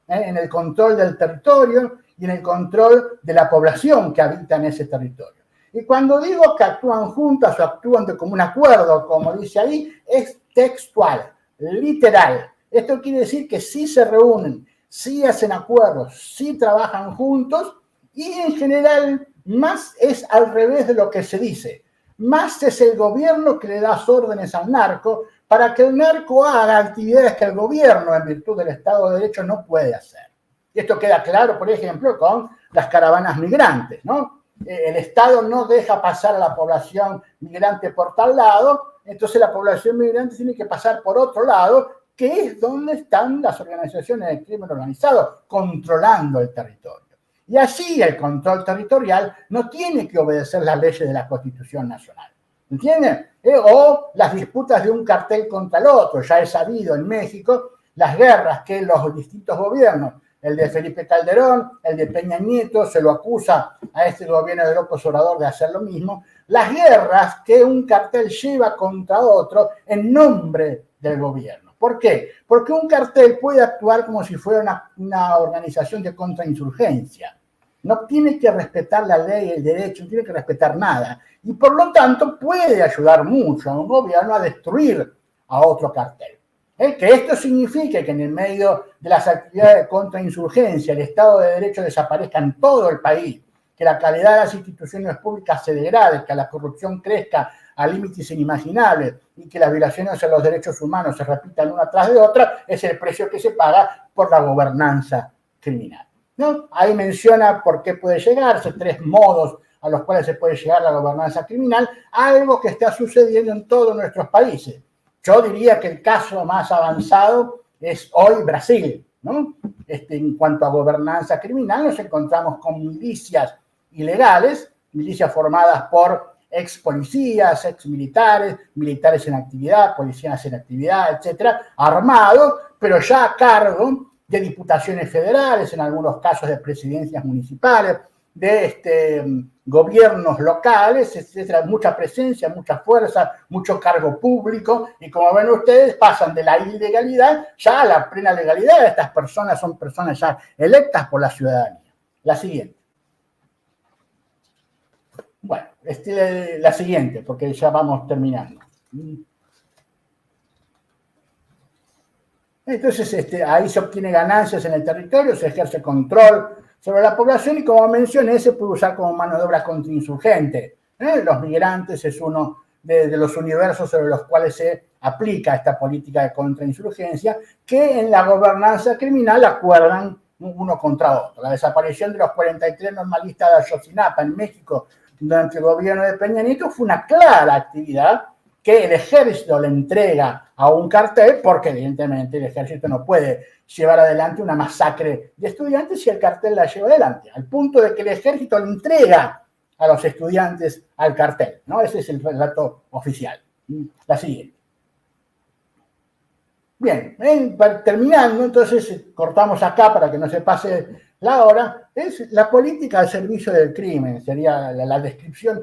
en el control del territorio y en el control de la población que habita en ese territorio. Y cuando digo que actúan juntas o actúan de común acuerdo, como dice ahí, es textual, literal. Esto quiere decir que sí se reúnen, sí hacen acuerdos, sí trabajan juntos, y en general más es al revés de lo que se dice. Más es el gobierno que le da órdenes al narco para que el narco haga actividades que el gobierno, en virtud del Estado de Derecho, no puede hacer. Y esto queda claro, por ejemplo, con las caravanas migrantes, ¿no? El Estado no deja pasar a la población migrante por tal lado, entonces la población migrante tiene que pasar por otro lado, que es donde están las organizaciones de crimen organizado, controlando el territorio. Y así el control territorial no tiene que obedecer las leyes de la Constitución Nacional. ¿Entienden? O las disputas de un cartel contra el otro. Ya es sabido en México las guerras que los distintos gobiernos, el de Felipe Calderón, el de Peña Nieto, se lo acusa a este gobierno de López Obrador de hacer lo mismo. Las guerras que un cartel lleva contra otro en nombre del gobierno. ¿Por qué? Porque un cartel puede actuar como si fuera una organización de contrainsurgencia. No tiene que respetar la ley, el derecho, no tiene que respetar nada. Y por lo tanto puede ayudar mucho a un gobierno a destruir a otro cartel. Que esto signifique que en el medio de las actividades de contrainsurgencia el Estado de Derecho desaparezca en todo el país, que la calidad de las instituciones públicas se degrade, que la corrupción crezca a límites inimaginables y que las violaciones a los derechos humanos se repitan una tras de otra, es el precio que se paga por la gobernanza criminal, ¿no? Ahí menciona por qué puede llegarse, 3 modos a los cuales se puede llegar a la gobernanza criminal, algo que está sucediendo en todos nuestros países. Yo diría que el caso más avanzado es hoy Brasil, ¿no? En cuanto a gobernanza criminal, nos encontramos con milicias ilegales, milicias formadas por ex policías, ex militares, militares en actividad, policías en actividad, etcétera, armados, pero ya a cargo de diputaciones federales, en algunos casos de presidencias municipales, de gobiernos locales, etcétera, mucha presencia, mucha fuerza, mucho cargo público, y como ven ustedes, pasan de la ilegalidad ya a la plena legalidad. Estas personas son personas ya electas por la ciudadanía. La siguiente. Bueno, la siguiente, porque ya vamos terminando. Entonces, ahí se obtiene ganancias en el territorio, se ejerce control sobre la población y, como mencioné, se puede usar como mano de obra contrainsurgente. Los migrantes es uno de los universos sobre los cuales se aplica esta política de contrainsurgencia, que en la gobernanza criminal acuerdan uno contra otro. La desaparición de los 43 normalistas de Ayotzinapa en México durante el gobierno de Peña Nieto fue una clara actividad que el ejército le entrega a un cartel, porque evidentemente el ejército no puede llevar adelante una masacre de estudiantes si el cartel la lleva adelante, al punto de que el ejército le entrega a los estudiantes al cartel, ¿no? Ese es el relato oficial. La siguiente. Bien, terminando, entonces cortamos acá para que no se pase la hora. Es la política al servicio del crimen, sería la descripción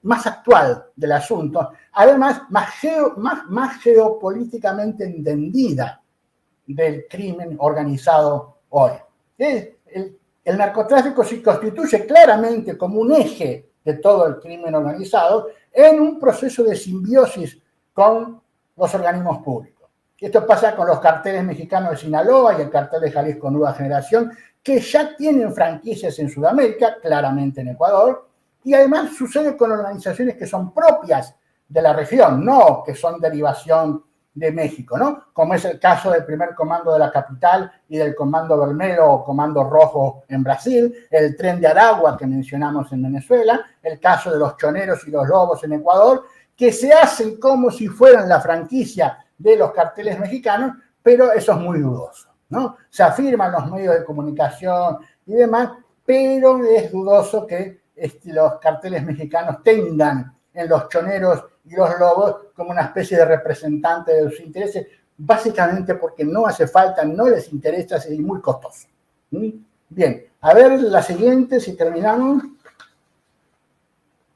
más actual del asunto, además más geopolíticamente entendida del crimen organizado hoy. El narcotráfico se constituye claramente como un eje de todo el crimen organizado en un proceso de simbiosis con los organismos públicos. Esto pasa con los carteles mexicanos de Sinaloa y el cartel de Jalisco Nueva Generación, que ya tienen franquicias en Sudamérica, claramente en Ecuador, y además sucede con organizaciones que son propias de la región, no que son derivación de México, ¿no? Como es el caso del primer comando de la capital y del comando Bermelo o comando Rojo en Brasil, el tren de Aragua que mencionamos en Venezuela, el caso de los choneros y los lobos en Ecuador, que se hacen como si fueran la franquicia de los carteles mexicanos, pero eso es muy dudoso, ¿no? Se afirman los medios de comunicación y demás, pero es dudoso que los carteles mexicanos tengan en los choneros y los lobos como una especie de representante de sus intereses, básicamente porque no hace falta, no les interesa, es muy costoso. Bien, a ver la siguiente, si terminamos.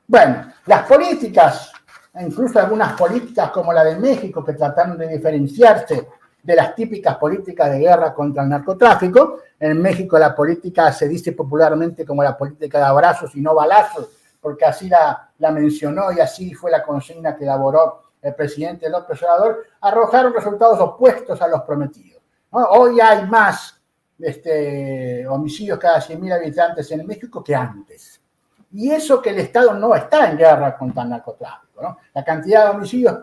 Bueno, las políticas, incluso algunas políticas como la de México, que trataron de diferenciarse de las típicas políticas de guerra contra el narcotráfico. En México la política se dice popularmente como la política de abrazos y no balazos, porque así la mencionó y así fue la consigna que elaboró el presidente López Obrador. Arrojaron resultados opuestos a los prometidos, ¿no? Hoy hay más homicidios cada 100.000 habitantes en México que antes. Y eso que el Estado no está en guerra contra el narcotráfico, ¿no? La cantidad de homicidios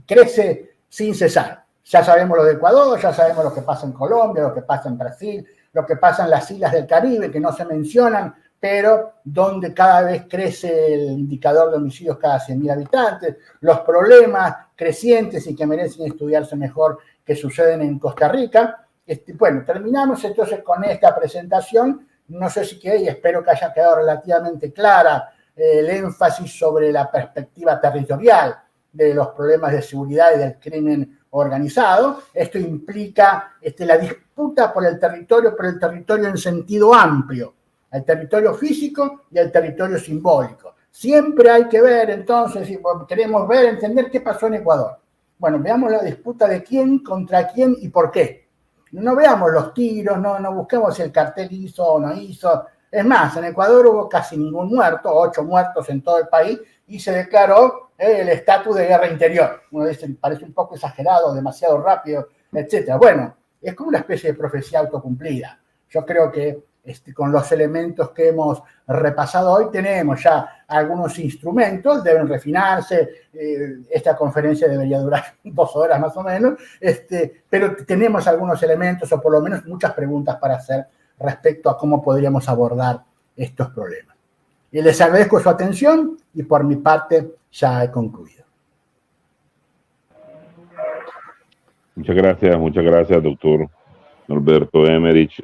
crece sin cesar. Ya sabemos lo de Ecuador, ya sabemos lo que pasa en Colombia, lo que pasa en Brasil, lo que pasa en las islas del Caribe, que no se mencionan, pero donde cada vez crece el indicador de homicidios cada 100.000 habitantes, los problemas crecientes y que merecen estudiarse mejor que suceden en Costa Rica. Bueno, terminamos entonces con esta presentación. No sé si quedé, y espero que haya quedado relativamente clara el énfasis sobre la perspectiva territorial de los problemas de seguridad y del crimen organizado. Esto implica la disputa por el territorio en sentido amplio, el territorio físico y el territorio simbólico. Siempre hay que ver, entonces, si queremos entender qué pasó en Ecuador. Bueno, veamos la disputa de quién contra quién y por qué. No veamos los tiros, no busquemos si el cartel hizo o no hizo. Es más, en Ecuador hubo casi ningún muerto, 8 muertos en todo el país, y se declaró el estatus de guerra interior. Uno dice, parece un poco exagerado, demasiado rápido, etc. Bueno, es como una especie de profecía autocumplida. Yo creo que con los elementos que hemos repasado hoy tenemos ya algunos instrumentos, deben refinarse, esta conferencia debería durar 2 horas más o menos, pero tenemos algunos elementos o por lo menos muchas preguntas para hacer respecto a cómo podríamos abordar estos problemas. Y les agradezco su atención y por mi parte ya he concluido. Muchas gracias, doctor Norberto Emmerich,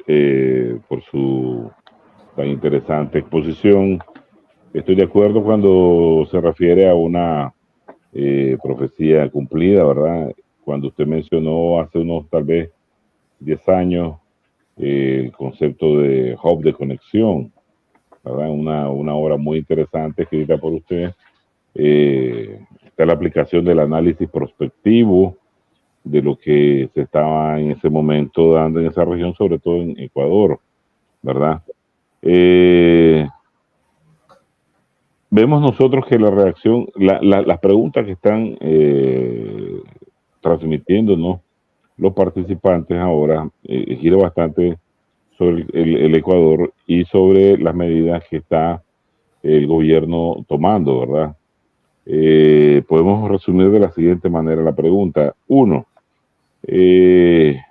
por su tan interesante exposición. Estoy de acuerdo cuando se refiere a una profecía cumplida, ¿verdad? Cuando usted mencionó hace unos tal vez 10 años el concepto de hub de conexión, ¿verdad? Una obra muy interesante escrita por usted. Está la aplicación del análisis prospectivo de lo que se estaba en ese momento dando en esa región, sobre todo en Ecuador, ¿verdad? Vemos nosotros que la reacción, las preguntas que están transmitiéndonos los participantes ahora gira bastante sobre el Ecuador y sobre las medidas que está el gobierno tomando, ¿verdad? Podemos resumir de la siguiente manera la pregunta. 1. El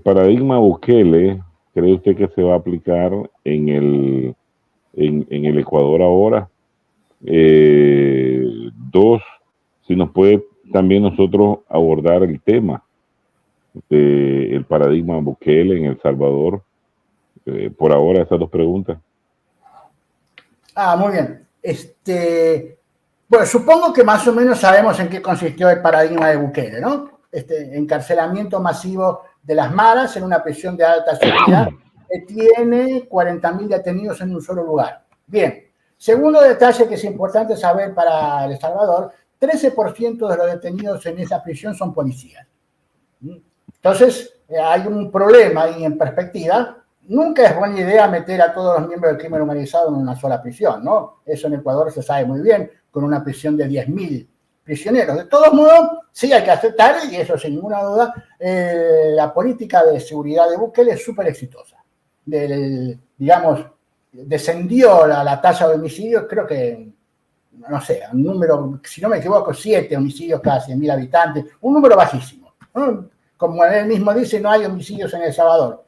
paradigma Bukele, ¿cree usted que se va a aplicar en el Ecuador ahora? 2. Si nos puede también nosotros abordar el tema del paradigma Bukele en El Salvador. Por ahora, esas 2 preguntas. Muy bien. Bueno, supongo que más o menos sabemos en qué consistió el paradigma de Bukele, ¿no? Encarcelamiento masivo de las maras en una prisión de alta seguridad que tiene 40.000 detenidos en un solo lugar. Bien. Segundo detalle que es importante saber para El Salvador, 13% de los detenidos en esa prisión son policías. Entonces, hay un problema ahí en perspectiva. Nunca es buena idea meter a todos los miembros del crimen organizado en una sola prisión, ¿no? Eso en Ecuador se sabe muy bien, con una prisión de 10.000 prisioneros. De todos modos, sí hay que aceptar, y eso sin ninguna duda, la política de seguridad de Bukele es súper exitosa. Digamos, descendió la tasa de homicidios, creo que, no sé, un número, si no me equivoco, 7 homicidios cada 100.000 habitantes, un número bajísimo, ¿no? Como él mismo dice, no hay homicidios en El Salvador.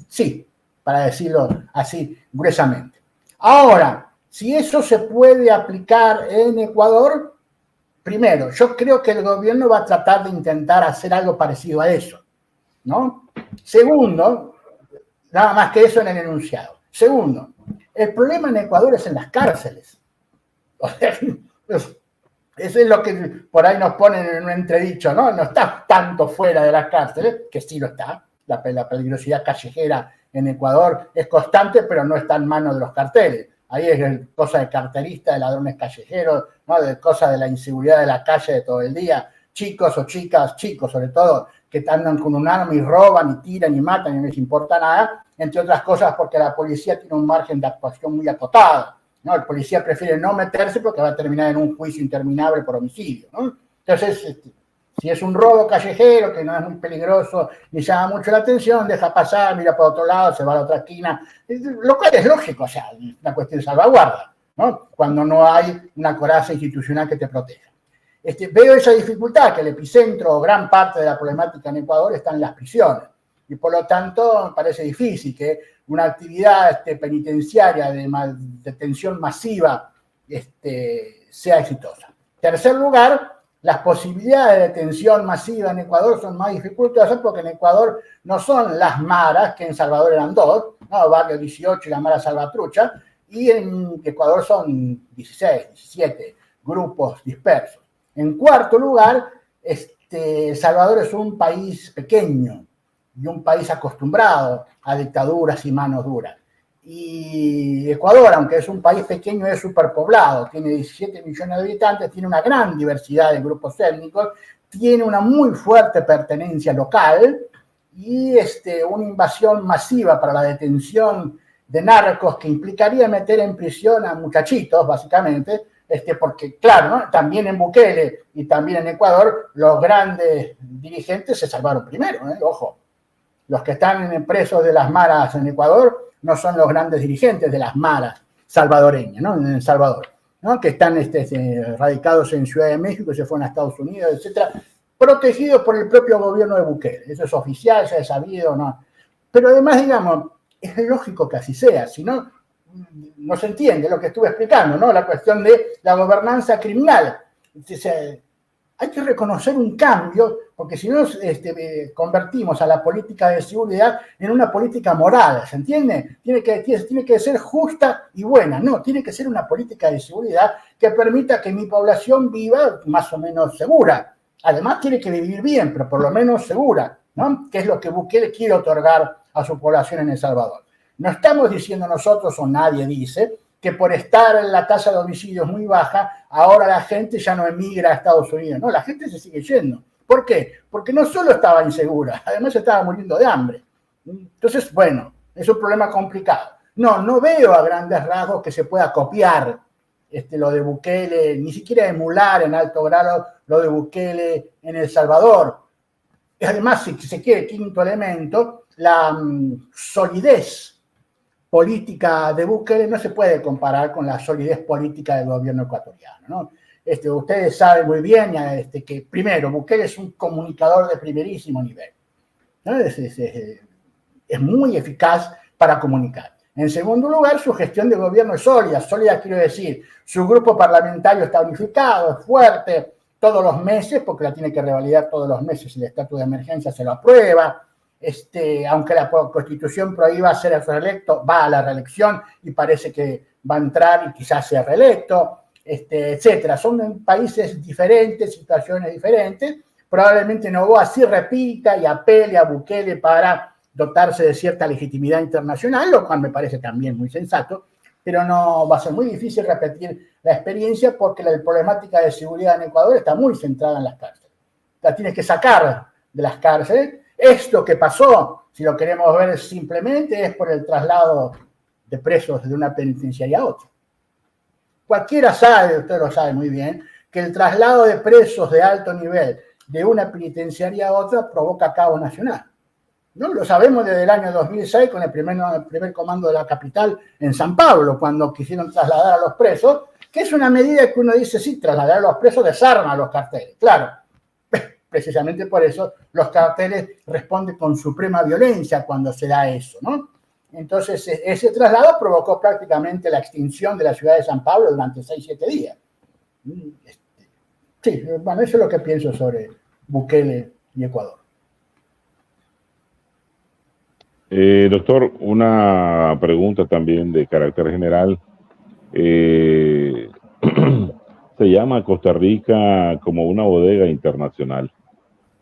Sí, para decirlo así gruesamente. Ahora, si eso se puede aplicar en Ecuador, primero, yo creo que el gobierno va a tratar de intentar hacer algo parecido a eso, ¿no? Segundo, nada más que eso en el enunciado. Segundo, el problema en Ecuador es en las cárceles. O sea, eso es lo que por ahí nos ponen en un entredicho, ¿no? No está tanto fuera de las cárceles, que sí lo está. La peligrosidad callejera en Ecuador es constante, pero no está en manos de los carteles. Ahí es cosa de carteristas, de ladrones callejeros, ¿no? De cosa de la inseguridad de la calle de todo el día. Chicos o chicas, chicos sobre todo, que andan con un arma y roban y tiran y matan y no les importa nada, entre otras cosas porque la policía tiene un margen de actuación muy acotado, ¿no? El policía prefiere no meterse porque va a terminar en un juicio interminable por homicidio, ¿no? Entonces, si es un robo callejero que no es muy peligroso ni llama mucho la atención, deja pasar, mira por otro lado, se va a la otra esquina, lo cual es lógico, o sea, es una cuestión de salvaguarda, ¿no? Cuando no hay una coraza institucional que te proteja. Veo esa dificultad, que el epicentro o gran parte de la problemática en Ecuador está en las prisiones. Y por lo tanto, me parece difícil que una actividad penitenciaria de detención masiva sea exitosa. Tercer lugar, las posibilidades de detención masiva en Ecuador son más dificultosas porque en Ecuador no son las maras, que en Salvador eran 2, ¿no? Barrio 18 y la Mara Salvatrucha, y en Ecuador son 16, 17 grupos dispersos. En cuarto lugar, El Salvador es un país pequeño y un país acostumbrado a dictaduras y manos duras. Y Ecuador, aunque es un país pequeño, es superpoblado, tiene 17 millones de habitantes, tiene una gran diversidad de grupos étnicos, tiene una muy fuerte pertenencia local y una invasión masiva para la detención de narcos que implicaría meter en prisión a muchachitos, básicamente, porque, claro, ¿no? También en Bukele y también en Ecuador, los grandes dirigentes se salvaron primero, ojo. Los que están presos de las maras en Ecuador no son los grandes dirigentes de las maras salvadoreñas, ¿no? En El Salvador, ¿no? Que están radicados en Ciudad de México, se fueron a Estados Unidos, etcétera, protegidos por el propio gobierno de Bukele. Eso es oficial, ya es sabido, ¿no? Pero además, digamos, es lógico que así sea, si no, no se entiende lo que estuve explicando, ¿no? La cuestión de la gobernanza criminal. Entonces, hay que reconocer un cambio, porque si no convertimos a la política de seguridad en una política moral, ¿se entiende? Tiene que ser justa y buena, no, tiene que ser una política de seguridad que permita que mi población viva más o menos segura. Además tiene que vivir bien, pero por lo menos segura, ¿no? Que es lo que Bukele quiere otorgar a su población en El Salvador. No estamos diciendo nosotros, o nadie dice, que por estar en la tasa de homicidios muy baja, ahora la gente ya no emigra a Estados Unidos. No, la gente se sigue yendo. ¿Por qué? Porque no solo estaba insegura, además estaba muriendo de hambre. Entonces, bueno, es un problema complicado. No veo a grandes rasgos que se pueda copiar lo de Bukele, ni siquiera emular en alto grado lo de Bukele en El Salvador. Además, si se quiere, quinto elemento, la solidez política de Bukele no se puede comparar con la solidez política del gobierno ecuatoriano, ¿no? Ustedes saben muy bien que, primero, Bukele es un comunicador de primerísimo nivel, ¿no? Es muy eficaz para comunicar. En segundo lugar, su gestión de gobierno es sólida. Sólida quiero decir, su grupo parlamentario está unificado, es fuerte, todos los meses, porque la tiene que revalidar todos los meses, el estatuto de emergencia se lo aprueba. Aunque la Constitución prohíba ser reelecto, va a la reelección y parece que va a entrar y quizás sea reelecto, etcétera. Son países diferentes, situaciones diferentes. Probablemente Noboa sí repita y apele a Bukele para dotarse de cierta legitimidad internacional, lo cual me parece también muy sensato, pero no va a ser muy difícil repetir la experiencia porque la problemática de seguridad en Ecuador está muy centrada en las cárceles. La tienes que sacar de las cárceles. Esto que pasó, si lo queremos ver simplemente, es por el traslado de presos de una penitenciaria a otra. Cualquiera sabe, usted lo sabe muy bien, que el traslado de presos de alto nivel de una penitenciaria a otra provoca caos nacional. ¿No? Lo sabemos desde el año 2006 con el primer comando de la capital en San Pablo, cuando quisieron trasladar a los presos, que es una medida que uno dice, sí, trasladar a los presos desarma a los carteles, claro. Precisamente por eso los carteles responden con suprema violencia cuando se da eso, ¿no? Entonces, ese traslado provocó prácticamente la extinción de la ciudad de San Pablo durante 6-7 días. Sí, bueno, eso es lo que pienso sobre Bukele y Ecuador. Doctor, una pregunta también de carácter general. Se llama Costa Rica como una bodega internacional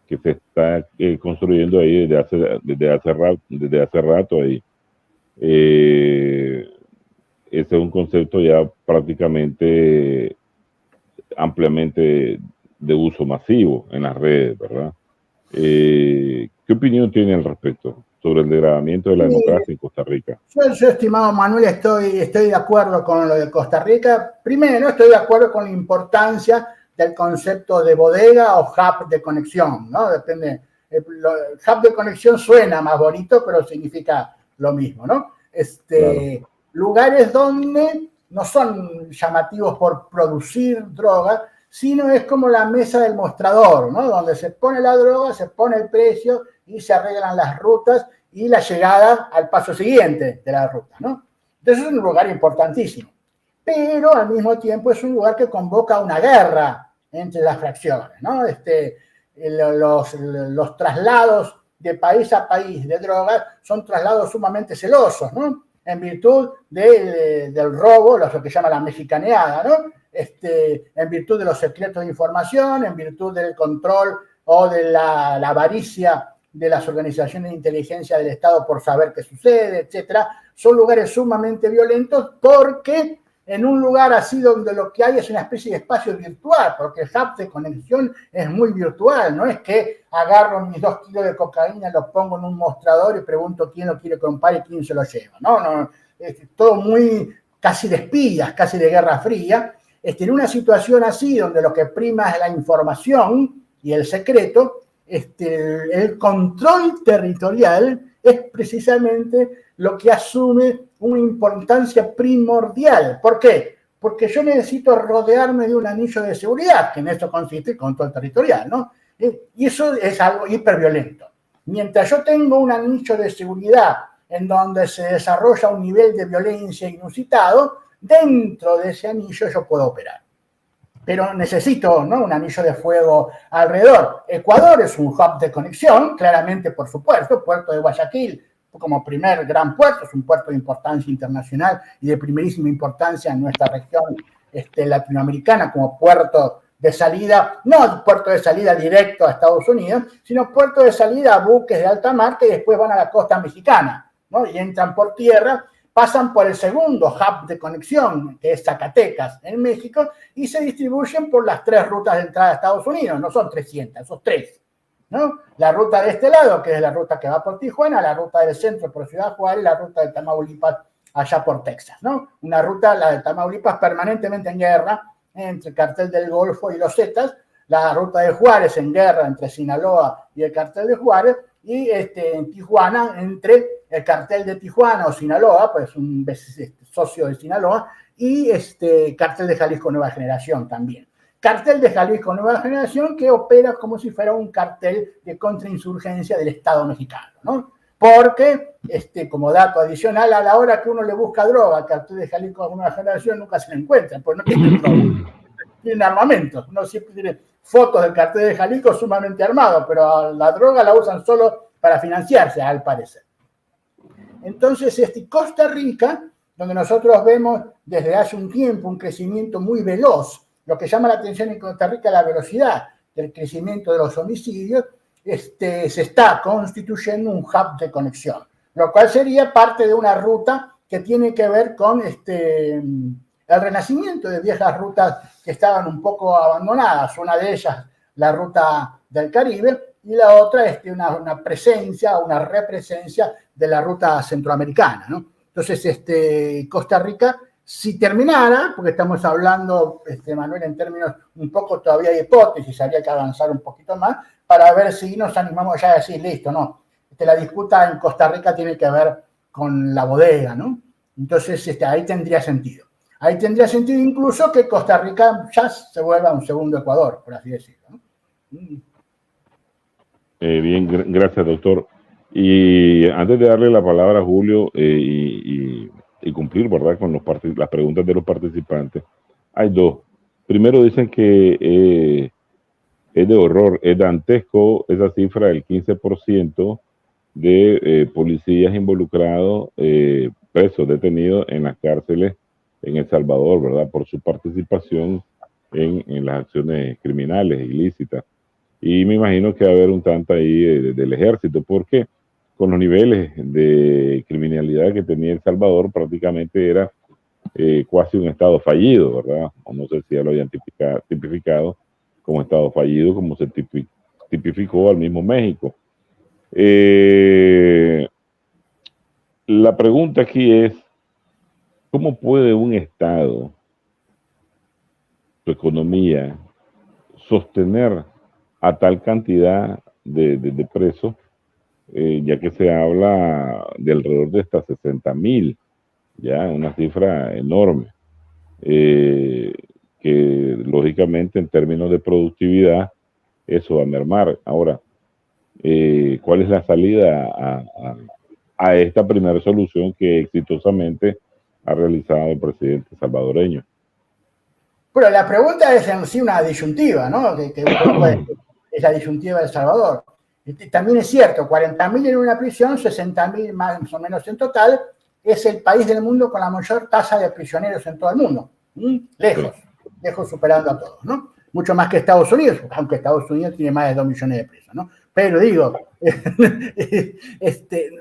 que se está construyendo ahí desde hace rato ahí. Ese es un concepto ya prácticamente ampliamente de uso masivo en las redes, ¿verdad? ¿Qué opinión tiene al respecto sobre el degradamiento de la democracia en Costa Rica? Yo, estimado Manuel, estoy de acuerdo con lo de Costa Rica. Primero, estoy de acuerdo con la importancia del concepto de bodega o hub de conexión, ¿no? Depende. El hub de conexión suena más bonito, pero significa lo mismo, ¿no? Claro. Lugares donde no son llamativos por producir droga, sino es como la mesa del mostrador, ¿no? Donde se pone la droga, se pone el precio y se arreglan las rutas y la llegada al paso siguiente de la ruta, ¿no? Entonces es un lugar importantísimo. Pero al mismo tiempo es un lugar que convoca una guerra entre las fracciones, ¿no? Los traslados de país a país de drogas son traslados sumamente celosos, ¿no? En virtud del robo, lo que se llama la mexicaneada, ¿no? En virtud de los secretos de información, en virtud del control o de la avaricia de las organizaciones de inteligencia del Estado por saber qué sucede, etcétera. Son lugares sumamente violentos porque en un lugar así donde lo que hay es una especie de espacio virtual, porque el hub de conexión es muy virtual, no es que agarro mis 2 kilos de cocaína, los pongo en un mostrador y pregunto quién lo quiere comprar y quién se lo lleva, no, todo muy casi de espías, casi de Guerra Fría. En una situación así, donde lo que prima es la información y el secreto, el control territorial es precisamente lo que asume una importancia primordial. ¿Por qué? Porque yo necesito rodearme de un anillo de seguridad, que en esto consiste el control territorial, ¿no? Y eso es algo hiperviolento. Mientras yo tengo un anillo de seguridad en donde se desarrolla un nivel de violencia inusitado, dentro de ese anillo yo puedo operar. Pero necesito, ¿no?, un anillo de fuego alrededor. Ecuador es un hub de conexión, claramente, por supuesto. Puerto de Guayaquil, como primer gran puerto, es un puerto de importancia internacional y de primerísima importancia en nuestra región latinoamericana como puerto de salida, no puerto de salida directo a Estados Unidos, sino puerto de salida a buques de alta mar que después van a la costa mexicana, ¿no? Y entran por tierra, pasan por el segundo hub de conexión, que es Zacatecas, en México, y se distribuyen por las 3 rutas de entrada a Estados Unidos. No son 300, son 3, ¿no? La ruta de este lado, que es la ruta que va por Tijuana, la ruta del centro por Ciudad Juárez, la ruta de Tamaulipas allá por Texas, ¿no? Una ruta, la de Tamaulipas, permanentemente en guerra entre el cartel del Golfo y los Zetas, la ruta de Juárez en guerra entre Sinaloa y el cartel de Juárez, y en Tijuana entre el cartel de Tijuana o Sinaloa, pues un socio de Sinaloa, y cartel de Jalisco Nueva Generación también. Cartel de Jalisco Nueva Generación que opera como si fuera un cartel de contrainsurgencia del Estado mexicano, ¿no? Porque, como dato adicional, a la hora que uno le busca droga al cartel de Jalisco Nueva Generación nunca se lo encuentra, pues no tienen droga, tienen armamento. Uno siempre tiene fotos del cartel de Jalisco sumamente armado, pero la droga la usan solo para financiarse, al parecer. Entonces, Costa Rica, donde nosotros vemos desde hace un tiempo un crecimiento muy veloz, lo que llama la atención en Costa Rica es la velocidad del crecimiento de los homicidios, se está constituyendo un hub de conexión, lo cual sería parte de una ruta que tiene que ver con el renacimiento de viejas rutas que estaban un poco abandonadas. Una de ellas, la ruta del Caribe, y la otra una presencia, una represencia de la ruta centroamericana, ¿no? Entonces, Costa Rica, si terminara, porque estamos hablando, Manuel, en términos un poco todavía de hipótesis, habría que avanzar un poquito más para ver si nos animamos ya a decir, listo, no, la disputa en Costa Rica tiene que ver con la bodega, ¿no? Entonces, ahí tendría sentido. Ahí tendría sentido incluso que Costa Rica ya se vuelva un segundo Ecuador, por así decirlo, ¿no? Bien, gracias, doctor. Y antes de darle la palabra a Julio y cumplir, ¿verdad?, con las preguntas de los participantes, hay 2. Primero, dicen que es de horror, es dantesco esa cifra del 15% de policías involucrados, presos, detenidos en las cárceles en El Salvador, ¿verdad?, por su participación en las acciones criminales, ilícitas. Y me imagino que va a haber un tanto ahí del ejército, porque con los niveles de criminalidad que tenía El Salvador, prácticamente era casi un estado fallido, ¿verdad? O no sé si ya lo hayan tipificado como estado fallido, como se tipificó al mismo México. La pregunta aquí es, ¿cómo puede un estado, su economía, sostener a tal cantidad de presos, ya que se habla de alrededor de hasta 60,000, ya una cifra enorme, que lógicamente en términos de productividad eso va a mermar. Ahora, ¿cuál es la salida a esta primera solución que exitosamente ha realizado el presidente salvadoreño? Bueno, la pregunta es en sí una disyuntiva, ¿no? Es la disyuntiva de El Salvador. También es cierto, 40,000 en una prisión, 60,000 más o menos en total, es el país del mundo con la mayor tasa de prisioneros en todo el mundo. Lejos superando a todos, ¿no? Mucho más que Estados Unidos, aunque Estados Unidos tiene más de 2 millones de presos, ¿no? Pero digo,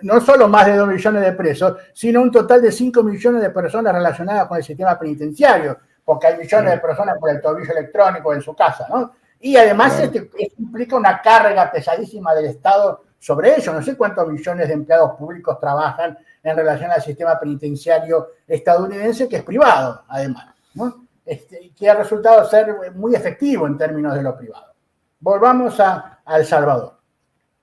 no solo más de 2 millones de presos, sino un total de 5 millones de personas relacionadas con el sistema penitenciario, porque hay millones de personas por el tobillo electrónico en su casa, ¿no? Y además esto implica una carga pesadísima del Estado sobre ellos. No sé cuántos millones de empleados públicos trabajan en relación al sistema penitenciario estadounidense, que es privado, además, ¿no? Que ha resultado ser muy efectivo en términos de lo privado. Volvamos a El Salvador.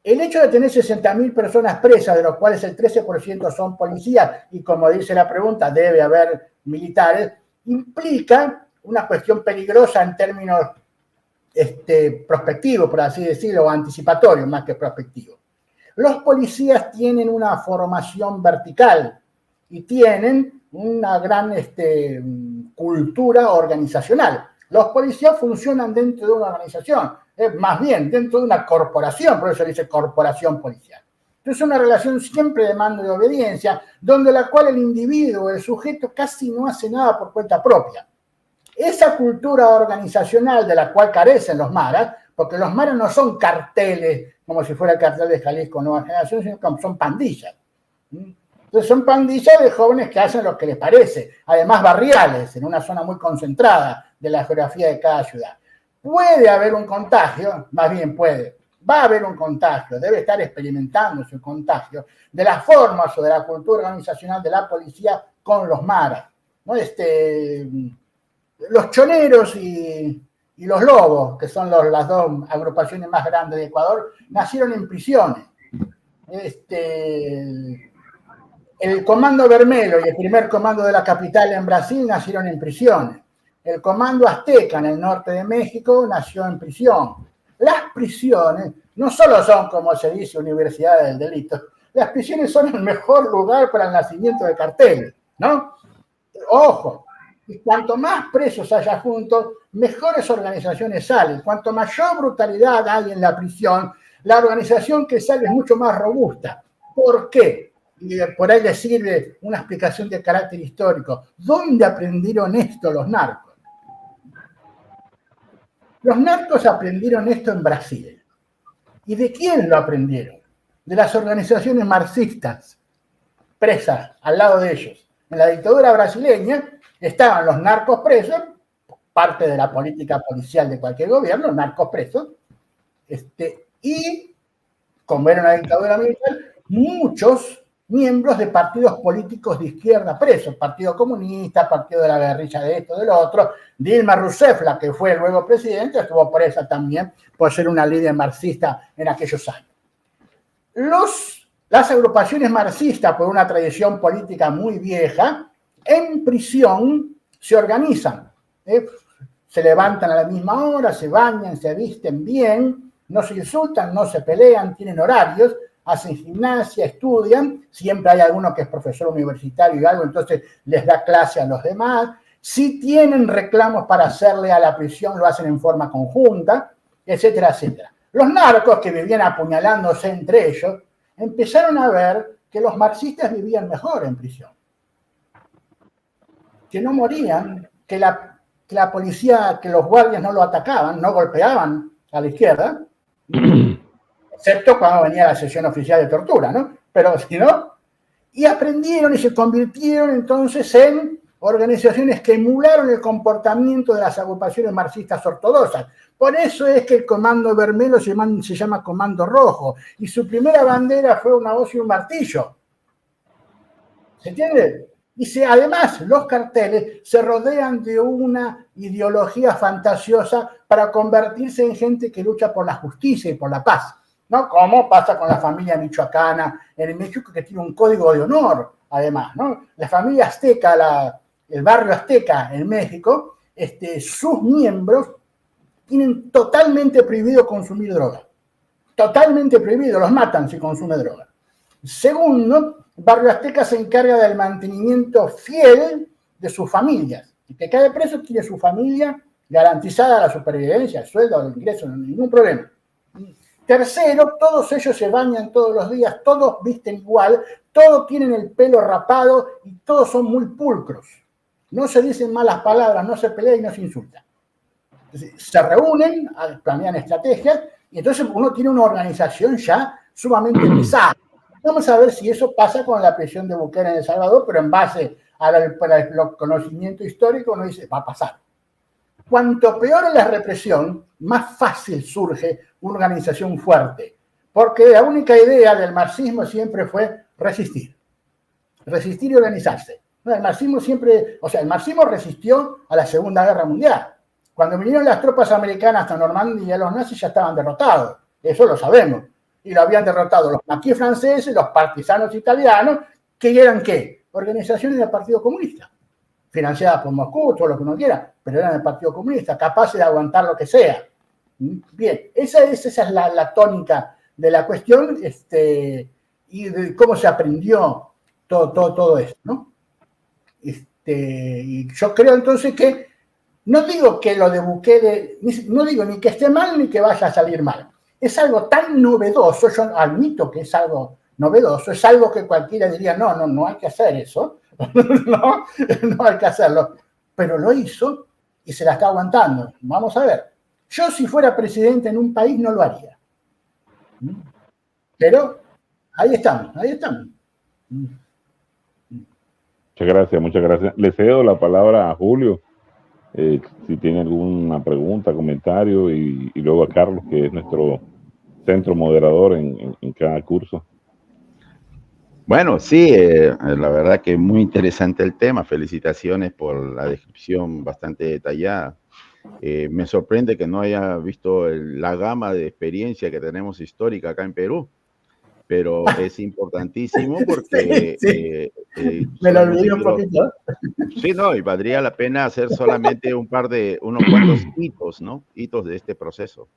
El hecho de tener 60.000 personas presas, de los cuales el 13% son policías, y como dice la pregunta, debe haber militares, implica una cuestión peligrosa en términos prospectivos, por así decirlo, o anticipatorios más que prospectivos. Los policías tienen una formación vertical y tienen una gran cultura organizacional. Los policías funcionan dentro de una organización, más bien dentro de una corporación, por eso se dice corporación policial. Entonces es una relación siempre de mando y de obediencia, donde la cual el individuo, el sujeto, casi no hace nada por cuenta propia. Esa cultura organizacional de la cual carecen los maras, porque los maras no son carteles, como si fuera el cartel de Jalisco Nueva Generación, sino que son pandillas. Entonces son pandillas de jóvenes que hacen lo que les parece, además barriales, en una zona muy concentrada de la geografía de cada ciudad. Puede haber un contagio, más bien va a haber un contagio, debe estar experimentándose un contagio de las formas o de la cultura organizacional de la policía con los maras, ¿no? Los choneros y los lobos, que son las dos agrupaciones más grandes de Ecuador, nacieron en prisiones. El Comando Vermelho y el primer comando de la capital en Brasil nacieron en prisiones. El Comando Azteca en el norte de México nació en prisión. Las prisiones no solo son, como se dice, universidades del delito, las prisiones son el mejor lugar para el nacimiento de carteles, ¿no? Ojo, y cuanto más presos haya juntos, mejores organizaciones salen. Cuanto mayor brutalidad hay en la prisión, la organización que sale es mucho más robusta. ¿Por qué? Y por ahí les sirve una explicación de carácter histórico. ¿Dónde aprendieron esto los narcos? Los narcos aprendieron esto en Brasil. ¿Y de quién lo aprendieron? De las organizaciones marxistas presas al lado de ellos. En la dictadura brasileña estaban los narcos presos, parte de la política policial de cualquier gobierno, narcos presos, y como era una dictadura militar, muchos miembros de partidos políticos de izquierda presos, Partido Comunista, Partido de la Guerrilla de esto, de lo otro. Dilma Rousseff, la que fue luego presidenta, estuvo presa también por ser una líder marxista en aquellos años. Las agrupaciones marxistas, por una tradición política muy vieja, en prisión se organizan, se levantan a la misma hora, se bañan, se visten bien, no se insultan, no se pelean, tienen horarios, hacen gimnasia, estudian, siempre hay alguno que es profesor universitario y algo, entonces les da clase a los demás. Si tienen reclamos para hacerle a la prisión, lo hacen en forma conjunta, etcétera, etcétera. Los narcos, que vivían apuñalándose entre ellos, empezaron a ver que los marxistas vivían mejor en prisión, que no morían, que la policía, que los guardias no lo atacaban, no golpeaban a la izquierda, excepto cuando venía la sesión oficial de tortura, ¿no? Pero si no, y aprendieron y se convirtieron entonces en organizaciones que emularon el comportamiento de las agrupaciones marxistas ortodoxas. Por eso es que el Comando Vermelho se llama Comando Rojo, y su primera bandera fue una hoz y un martillo. ¿Se entiende? Y además los carteles se rodean de una ideología fantasiosa para convertirse en gente que lucha por la justicia y por la paz, ¿no? Como pasa con la familia michoacana en México, que tiene un código de honor, además, ¿no? La familia azteca, el barrio azteca en México, sus miembros tienen totalmente prohibido consumir droga. Totalmente prohibido, los matan si consumen droga. Segundo, el barrio azteca se encarga del mantenimiento fiel de sus familias. Y que cada preso tiene su familia garantizada la supervivencia, el sueldo, el ingreso, no hay ningún problema. Tercero, todos ellos se bañan todos los días, todos visten igual, todos tienen el pelo rapado y todos son muy pulcros. No se dicen malas palabras, no se pelean y no se insultan. Entonces, se reúnen, planean estrategias y entonces uno tiene una organización ya sumamente pesada. Vamos a ver si eso pasa con la prisión de Bukele en El Salvador, pero en base al conocimiento histórico uno dice, va a pasar. Cuanto peor es la represión, más fácil surge una organización fuerte, porque la única idea del marxismo siempre fue resistir. resistir y organizarse. El marxismo siempre, o sea, el marxismo resistió a la Segunda Guerra Mundial. Cuando vinieron las tropas americanas a Normandía, los nazis ya estaban derrotados, eso lo sabemos. Y lo habían derrotado los maquis franceses, los partisanos italianos, que eran ¿qué? Organizaciones del Partido Comunista, financiadas por Moscú, todo lo que uno quiera, pero eran del Partido Comunista, capaces de aguantar lo que sea. Bien, esa es la tónica de la cuestión, y de cómo se aprendió todo esto, ¿no? Y yo creo entonces que, no digo que lo de Bukele, no digo ni que esté mal ni que vaya a salir mal. Es algo tan novedoso, yo admito que es algo novedoso, es algo que cualquiera diría, no hay que hacer eso, no hay que hacerlo, pero lo hizo y se la está aguantando. Vamos a ver, yo si fuera presidente en un país no lo haría, pero ahí estamos. Muchas gracias. Le cedo la palabra a Julio, si tiene alguna pregunta, comentario, y luego a Carlos, que es nuestro centro moderador en cada curso. Bueno, sí, la verdad que muy interesante el tema. Felicitaciones por la descripción bastante detallada. Me sorprende que no haya visto la gama de experiencia que tenemos histórica acá en Perú, pero es importantísimo porque... Sí. Me lo olvidé un poquito. Sí, no, y valdría la pena hacer solamente unos cuantos hitos, ¿no? Hitos de este proceso.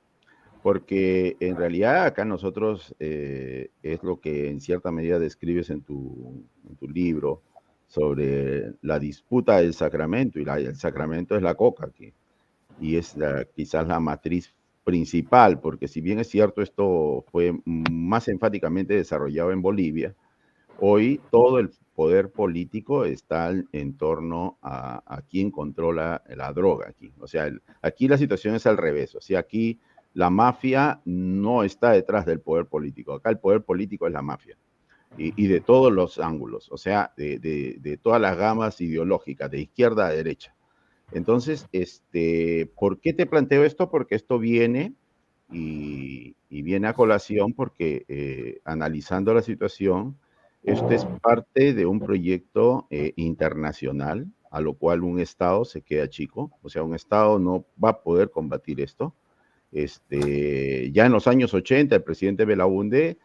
Porque en realidad acá nosotros es lo que en cierta medida describes en tu libro sobre la disputa del sacramento, y el sacramento es la coca aquí, y es quizás la matriz principal, porque si bien es cierto esto fue más enfáticamente desarrollado en Bolivia, hoy todo el poder político está en torno a quién controla la droga aquí. O sea, aquí la situación es al revés, o sea, aquí la mafia no está detrás del poder político. Acá el poder político es la mafia. Y de todos los ángulos, o sea, de todas las gamas ideológicas, de izquierda a derecha. Entonces, ¿por qué te planteo esto? Porque esto viene y viene a colación porque analizando la situación, esto es parte de un proyecto internacional a lo cual un Estado se queda chico. O sea, un Estado no va a poder combatir esto. Ya en los años 80 el presidente Belaúnde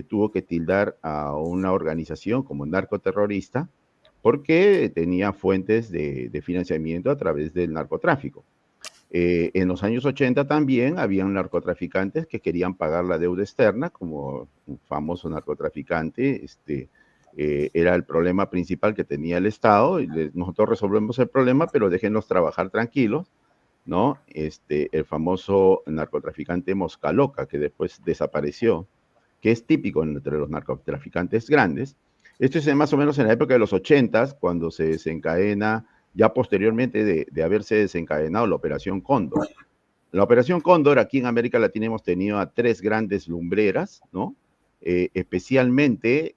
tuvo que tildar a una organización como narcoterrorista porque tenía fuentes de financiamiento a través del narcotráfico. En los años 80 también habían narcotraficantes que querían pagar la deuda externa, como un famoso narcotraficante, era el problema principal que tenía el Estado, y nosotros resolvemos el problema, pero déjenos trabajar tranquilos, ¿no? El famoso narcotraficante Moscaloca, que después desapareció, que es típico entre los narcotraficantes grandes. Esto es más o menos en la época de los 80, cuando se desencadena, ya posteriormente de haberse desencadenado la Operación Cóndor. La Operación Cóndor, aquí en América Latina hemos tenido a 3 grandes lumbreras, ¿no? Especialmente,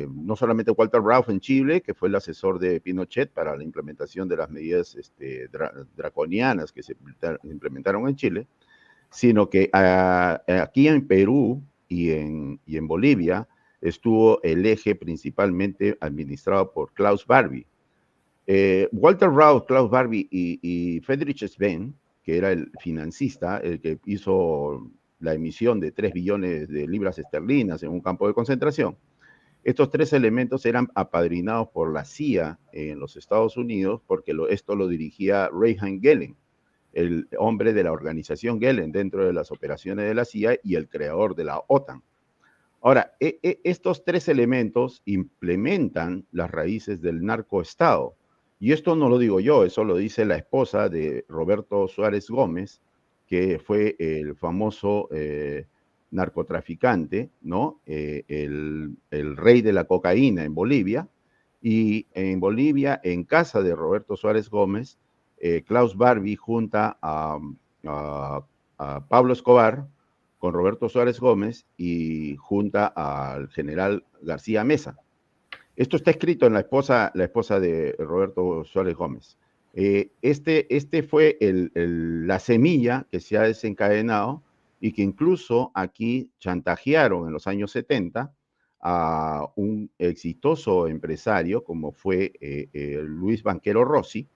no solamente Walter Rauff en Chile, que fue el asesor de Pinochet para la implementación de las medidas draconianas que se implementaron en Chile, sino que aquí en Perú y en Bolivia estuvo el eje principalmente administrado por Klaus Barbie. Walter Rauff, Klaus Barbie y Friedrich Sven, que era el financista, el que hizo la emisión de 3 billones de libras esterlinas en un campo de concentración. Estos 3 elementos eran apadrinados por la CIA en los Estados Unidos, porque esto lo dirigía Reinhard Gehlen, el hombre de la organización Gehlen dentro de las operaciones de la CIA y el creador de la OTAN. Ahora, estos 3 elementos implementan las raíces del narcoestado. Y esto no lo digo yo, eso lo dice la esposa de Roberto Suárez Gómez, que fue el famoso narcotraficante, ¿no? El rey de la cocaína en Bolivia. Y en Bolivia, en casa de Roberto Suárez Gómez, Klaus Barbie junta a Pablo Escobar con Roberto Suárez Gómez y junta al general García Mesa. Esto está escrito en la esposa de Roberto Suárez Gómez. Este fue la semilla que se ha desencadenado y que incluso aquí chantajearon en los años 70 a un exitoso empresario como fue Luis Banquero Rossi,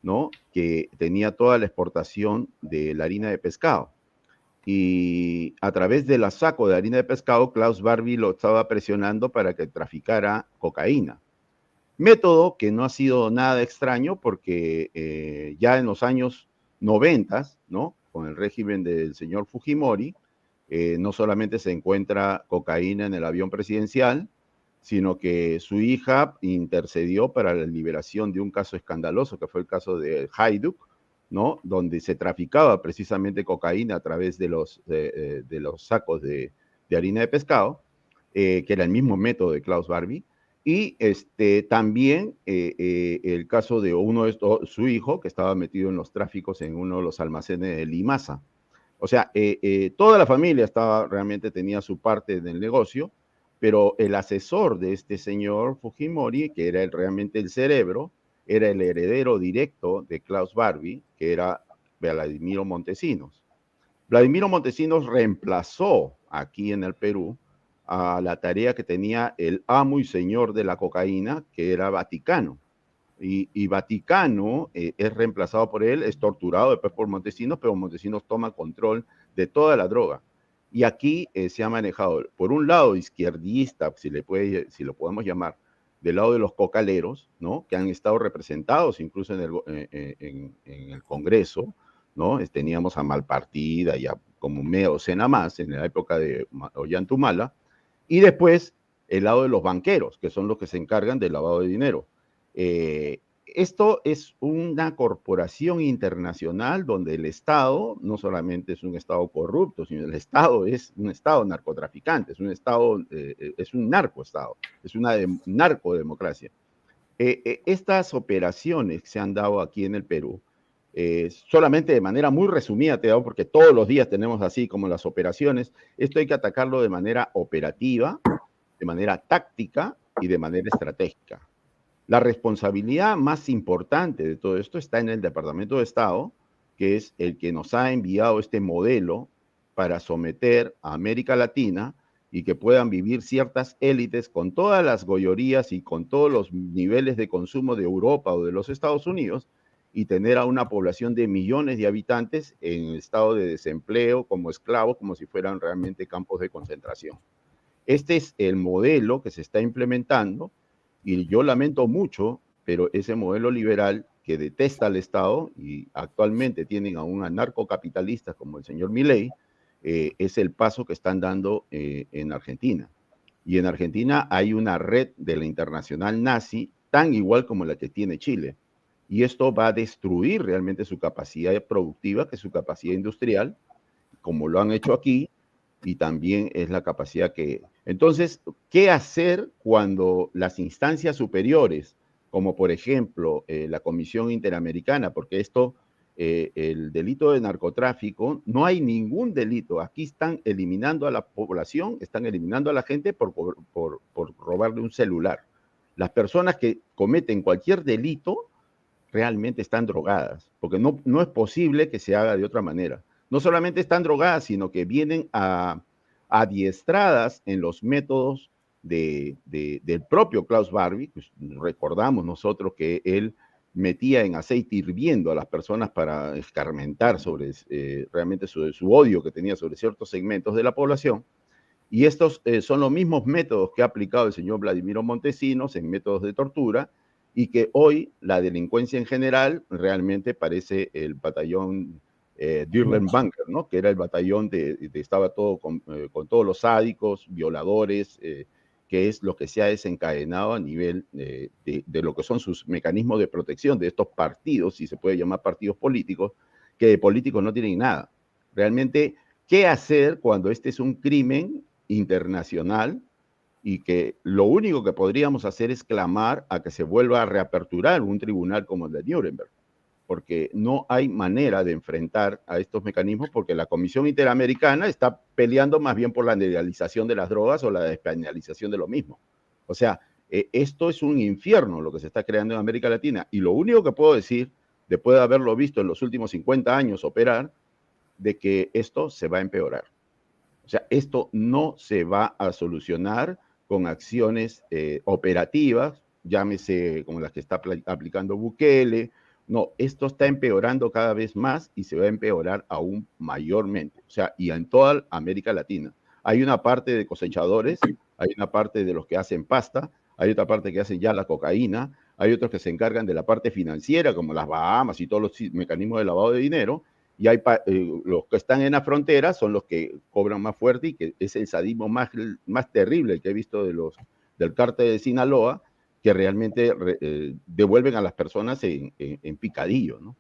¿no? Que tenía toda la exportación de la harina de pescado. Y a través del saco de harina de pescado, Klaus Barbie lo estaba presionando para que traficara cocaína. Método que no ha sido nada extraño porque ya en los años 90, ¿no? Con el régimen del señor Fujimori, no solamente se encuentra cocaína en el avión presidencial, sino que su hija intercedió para la liberación de un caso escandaloso, que fue el caso de Hajduk, ¿no? Donde se traficaba precisamente cocaína a través de los sacos de harina de pescado, que era el mismo método de Klaus Barbie. Y también el caso de su hijo, que estaba metido en los tráficos en uno de los almacenes de Limasa. O sea, toda la familia realmente tenía su parte del negocio, pero el asesor de este señor Fujimori, que era realmente el cerebro, era el heredero directo de Klaus Barbie, que era Vladimiro Montesinos. Vladimiro Montesinos reemplazó aquí en el Perú a la tarea que tenía el amo y señor de la cocaína, que era Vaticano. Y Vaticano es reemplazado por él, es torturado después por Montesinos, pero Montesinos toma control de toda la droga. Y aquí se ha manejado, por un lado, izquierdista, si lo podemos llamar, del lado de los cocaleros, ¿no? Que han estado representados incluso en el Congreso, ¿no? Teníamos a Malpartida y a como media docena más en la época de Ollantumala, y después el lado de los banqueros, que son los que se encargan del lavado de dinero. Esto es una corporación internacional donde el Estado no solamente es un Estado corrupto, sino el Estado es un Estado narcotraficante, es un Estado, es un narcoestado, es una narcodemocracia. Estas operaciones que se han dado aquí en el Perú, solamente de manera muy resumida te he dado, porque todos los días tenemos así como las operaciones, esto hay que atacarlo de manera operativa, de manera táctica y de manera estratégica. La responsabilidad más importante de todo esto está en el Departamento de Estado, que es el que nos ha enviado este modelo para someter a América Latina y que puedan vivir ciertas élites con todas las gollorías y con todos los niveles de consumo de Europa o de los Estados Unidos y tener a una población de millones de habitantes en estado de desempleo, como esclavos, como si fueran realmente campos de concentración. Este es el modelo que se está implementando. Y yo lamento mucho, pero ese modelo liberal que detesta al Estado y actualmente tienen a un anarcocapitalista como el señor Milei, es el paso que están dando en Argentina. Y en Argentina hay una red de la internacional nazi tan igual como la que tiene Chile. Y esto va a destruir realmente su capacidad productiva, que es su capacidad industrial, como lo han hecho aquí, y también es la capacidad que... Entonces, ¿qué hacer cuando las instancias superiores, como por ejemplo la Comisión Interamericana, porque el delito de narcotráfico, no hay ningún delito, aquí están eliminando a la población, están eliminando a la gente por robarle un celular. Las personas que cometen cualquier delito realmente están drogadas, porque no es posible que se haga de otra manera. No solamente están drogadas, sino que vienen adiestradas en los métodos del propio Klaus Barbie. Pues recordamos nosotros que él metía en aceite hirviendo a las personas para escarmentar sobre realmente su odio que tenía sobre ciertos segmentos de la población. Y estos son los mismos métodos que ha aplicado el señor Vladimiro Montesinos en métodos de tortura, y que hoy la delincuencia en general realmente parece el batallón Dirlenbanker, ¿no? Que era el batallón estaba todo con todos los sádicos, violadores, que es lo que se ha desencadenado a nivel de lo que son sus mecanismos de protección de estos partidos, si se puede llamar partidos políticos, que de políticos no tienen nada. Realmente, ¿qué hacer cuando este es un crimen internacional y que lo único que podríamos hacer es clamar a que se vuelva a reaperturar un tribunal como el de Nuremberg? Porque no hay manera de enfrentar a estos mecanismos, porque la Comisión Interamericana está peleando más bien por la legalización de las drogas o la despenalización de lo mismo. O sea, esto es un infierno lo que se está creando en América Latina, y lo único que puedo decir, después de haberlo visto en los últimos 50 años operar, de que esto se va a empeorar. O sea, esto no se va a solucionar con acciones operativas, llámese como las que está aplicando Bukele. No, esto está empeorando cada vez más y se va a empeorar aún mayormente, o sea, y en toda América Latina. Hay una parte de cosechadores, hay una parte de los que hacen pasta, hay otra parte que hacen ya la cocaína, hay otros que se encargan de la parte financiera, como las Bahamas y todos los mecanismos de lavado de dinero, y hay los que están en la frontera son los que cobran más fuerte y que es el sadismo más terrible que he visto del cártel de Sinaloa, que realmente devuelven a las personas en picadillo, ¿no?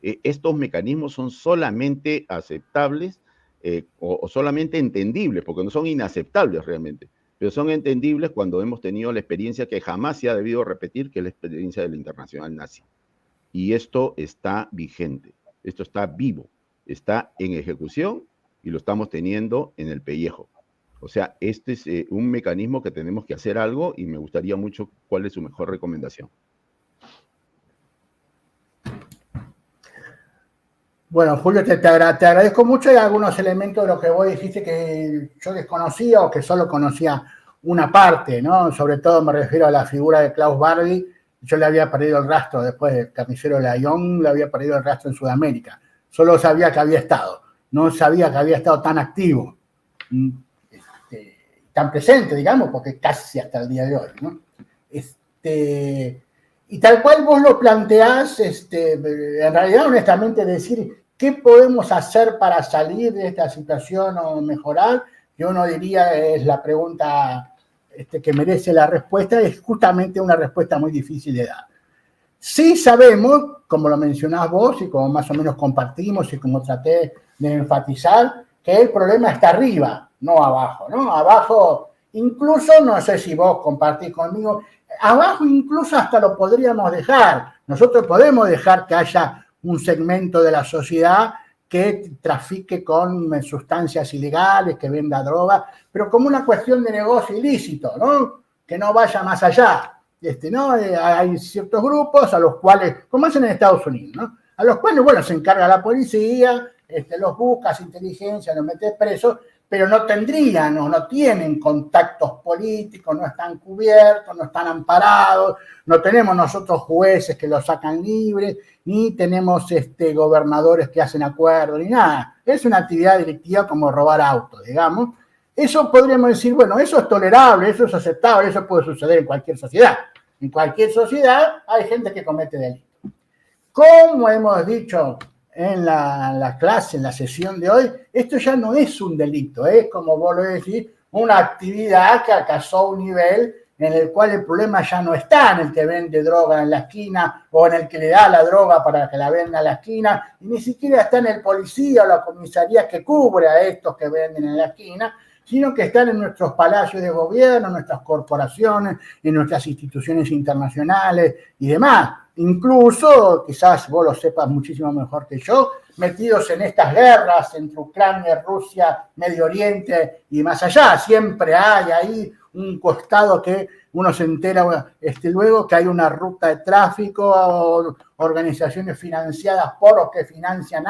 Estos mecanismos son solamente aceptables o solamente entendibles, porque no son inaceptables realmente, pero son entendibles cuando hemos tenido la experiencia que jamás se ha debido repetir, que es la experiencia de la internacional nazi. Y esto está vigente, esto está vivo, está en ejecución y lo estamos teniendo en el pellejo. O sea, este es un mecanismo que tenemos que hacer algo y me gustaría mucho cuál es su mejor recomendación. Bueno, Julio, te agradezco mucho. Hay algunos elementos de lo que vos dijiste que yo desconocía o que solo conocía una parte, ¿no? Sobre todo me refiero a la figura de Klaus Barbie. Yo le había perdido el rastro después del carnicero Layón, le había perdido el rastro en Sudamérica. Solo sabía que había estado, no sabía que había estado tan activo, tan presente, digamos, porque casi hasta el día de hoy, ¿no? Y tal cual vos lo planteás, en realidad, honestamente, decir qué podemos hacer para salir de esta situación o mejorar, yo no diría es la pregunta que merece la respuesta, es justamente una respuesta muy difícil de dar. Sí sabemos, como lo mencionás vos y como más o menos compartimos y como traté de enfatizar, que el problema está arriba, no abajo, ¿no? Abajo, incluso, no sé si vos compartís conmigo, abajo incluso hasta lo podríamos dejar. Nosotros podemos dejar que haya un segmento de la sociedad que trafique con sustancias ilegales, que venda droga, pero como una cuestión de negocio ilícito, ¿no? Que no vaya más allá. ¿No? Hay ciertos grupos a los cuales, como hacen en Estados Unidos, ¿no? A los cuales, bueno, se encarga la policía, los busca, hace inteligencia, los mete presos, pero no tendrían o no tienen contactos políticos, no están cubiertos, no están amparados, no tenemos nosotros jueces que los sacan libres, ni tenemos gobernadores que hacen acuerdos, ni nada. Es una actividad delictiva como robar autos, digamos. Eso podríamos decir, bueno, eso es tolerable, eso es aceptable, eso puede suceder en cualquier sociedad. En cualquier sociedad hay gente que comete delitos. Como hemos dicho en la clase, en la sesión de hoy, esto ya no es un delito, es, como vos lo decís, una actividad que alcanzó un nivel en el cual el problema ya no está en el que vende droga en la esquina o en el que le da la droga para que la venda en la esquina, y ni siquiera está en el policía o la comisaría que cubre a estos que venden en la esquina, sino que están en nuestros palacios de gobierno, en nuestras corporaciones, en nuestras instituciones internacionales y demás. Incluso, quizás vos lo sepas muchísimo mejor que yo, metidos en estas guerras entre Ucrania, Rusia, Medio Oriente y más allá. Siempre hay ahí un costado que uno se entera luego que hay una ruta de tráfico o organizaciones financiadas por los que financian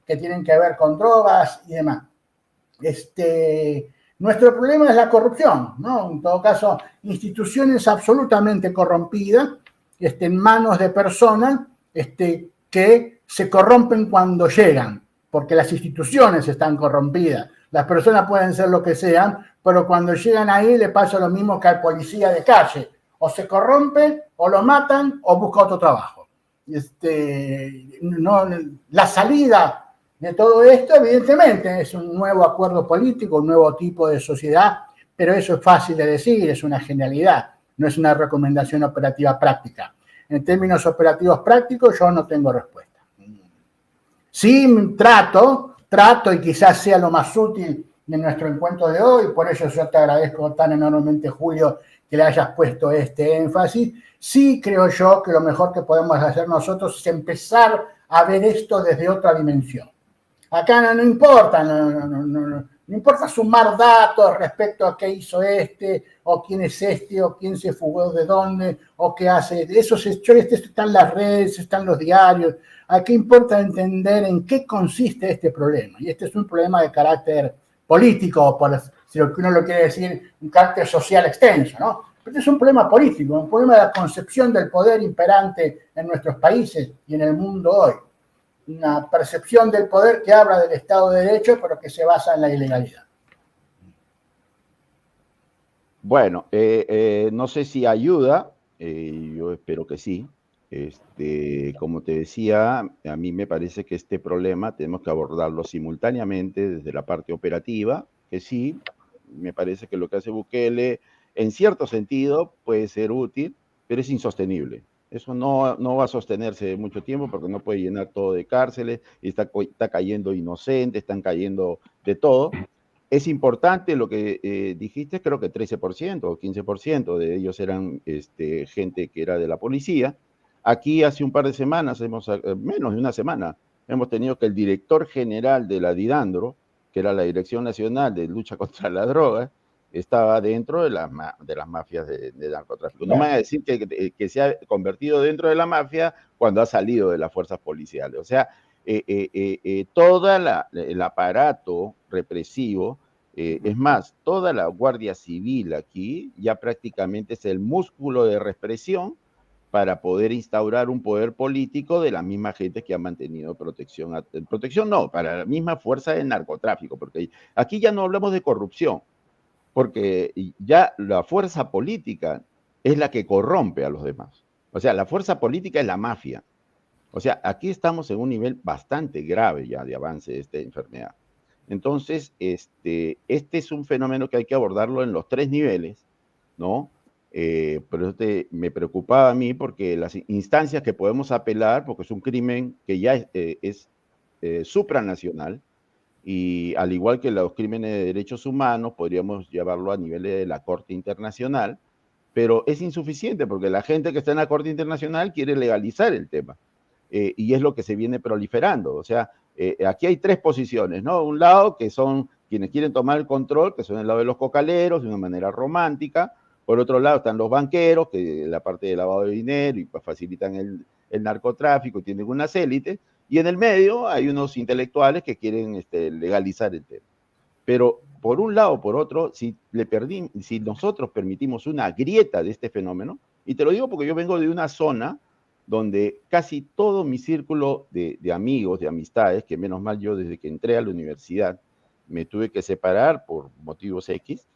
que tienen que ver con drogas y demás. Nuestro problema es la corrupción, ¿no? En todo caso, instituciones absolutamente corrompidas, en manos de personas que se corrompen cuando llegan, porque las instituciones están corrompidas. Las personas pueden ser lo que sean, pero cuando llegan ahí le pasa lo mismo que al policía de calle. O se corrompe, o lo matan, o busca otro trabajo. La salida de todo esto, evidentemente, es un nuevo acuerdo político, un nuevo tipo de sociedad, pero eso es fácil de decir, es una genialidad, no es una recomendación operativa práctica. En términos operativos prácticos, yo no tengo respuesta. Sí, trato, y quizás sea lo más útil de nuestro encuentro de hoy, por eso yo te agradezco tan enormemente, Julio, que le hayas puesto este énfasis. Sí creo yo que lo mejor que podemos hacer nosotros es empezar a ver esto desde otra dimensión. Acá no importa, no importa sumar datos respecto a qué hizo o quién es o quién se fugó de dónde, o qué hace. Esos hechos están en las redes, están los diarios. Aquí importa entender en qué consiste este problema. Y este es un problema de carácter político, si uno lo quiere decir, un carácter social extenso, ¿no? Pero es un problema político, un problema de la concepción del poder imperante en nuestros países y en el mundo hoy. Una percepción del poder que habla del Estado de Derecho, pero que se basa en la ilegalidad. Bueno, no sé si ayuda, yo espero que sí. Como te decía, a mí me parece que este problema tenemos que abordarlo simultáneamente desde la parte operativa, que sí, me parece que lo que hace Bukele, en cierto sentido, puede ser útil, pero es insostenible. Eso no va a sostenerse mucho tiempo porque no puede llenar todo de cárceles, y está cayendo inocentes, están cayendo de todo. Es importante lo que dijiste, creo que 13% o 15% de ellos eran gente que era de la policía. Aquí hace un par de semanas, menos de una semana, hemos tenido que el director general de la Didandro, que era la Dirección Nacional de Lucha contra la Droga, estaba dentro de las mafias de narcotráfico. No me van a decir que se ha convertido dentro de la mafia cuando ha salido de las fuerzas policiales. O sea, todo el aparato represivo, es más, toda la Guardia Civil aquí ya prácticamente es el músculo de represión para poder instaurar un poder político de la misma gente que ha mantenido protección no, para la misma fuerza del narcotráfico, porque aquí ya no hablamos de corrupción, porque ya la fuerza política es la que corrompe a los demás. O sea, la fuerza política es la mafia. O sea, aquí estamos en un nivel bastante grave ya de avance de esta enfermedad. Entonces, este es un fenómeno que hay que abordarlo en los tres niveles, ¿no? Pero me preocupaba a mí porque las instancias que podemos apelar, porque es un crimen que ya es supranacional, y al igual que los crímenes de derechos humanos, podríamos llevarlo a niveles de la Corte Internacional, pero es insuficiente porque la gente que está en la Corte Internacional quiere legalizar el tema. Y es lo que se viene proliferando. O sea, aquí hay tres posiciones, ¿no? Un lado que son quienes quieren tomar el control, que son el lado de los cocaleros, de una manera romántica. Por otro lado están los banqueros, que la parte de lavado de dinero y pues, facilitan el narcotráfico y tienen unas élites. Y en el medio hay unos intelectuales que quieren legalizar el tema. Pero por un lado o por otro, si nosotros permitimos una grieta de este fenómeno, y te lo digo porque yo vengo de una zona donde casi todo mi círculo de amigos, de amistades, que menos mal yo desde que entré a la universidad me tuve que separar por motivos X,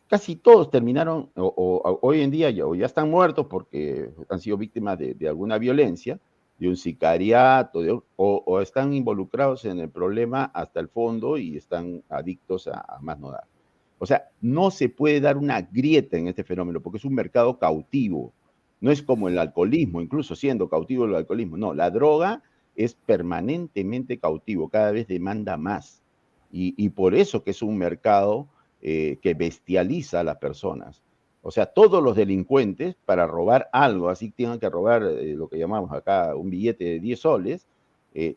casi todos terminaron, hoy en día ya están muertos porque han sido víctimas de alguna violencia, de un sicariato, o están involucrados en el problema hasta el fondo y están adictos a más no dar. O sea, no se puede dar una grieta en este fenómeno porque es un mercado cautivo. No es como el alcoholismo, incluso siendo cautivo el alcoholismo. No, la droga es permanentemente cautivo, cada vez demanda más. Y por eso que es un mercado que bestializa a las personas. O sea, todos los delincuentes, para robar algo, así tienen que robar lo que llamamos acá un billete de 10 soles,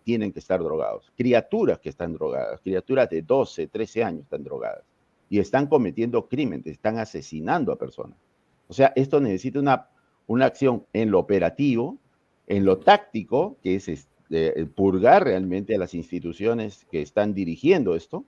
tienen que estar drogados. Criaturas que están drogadas, criaturas de 12, 13 años están drogadas. Y están cometiendo crímenes, están asesinando a personas. O sea, esto necesita una acción en lo operativo, en lo táctico, que es purgar realmente a las instituciones que están dirigiendo esto,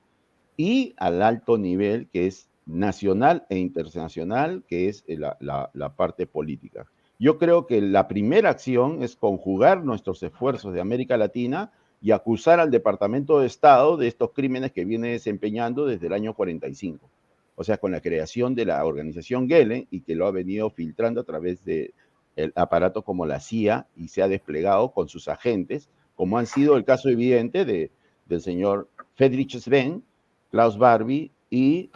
y al alto nivel, que es nacional e internacional, que es la parte política. Yo creo que la primera acción es conjugar nuestros esfuerzos de América Latina y acusar al Departamento de Estado de estos crímenes que viene desempeñando desde el año 45. O sea, con la creación de la organización Gelen y que lo ha venido filtrando a través de el aparato como la CIA y se ha desplegado con sus agentes, como han sido el caso evidente del señor Friedrich Sven, Klaus Barbie y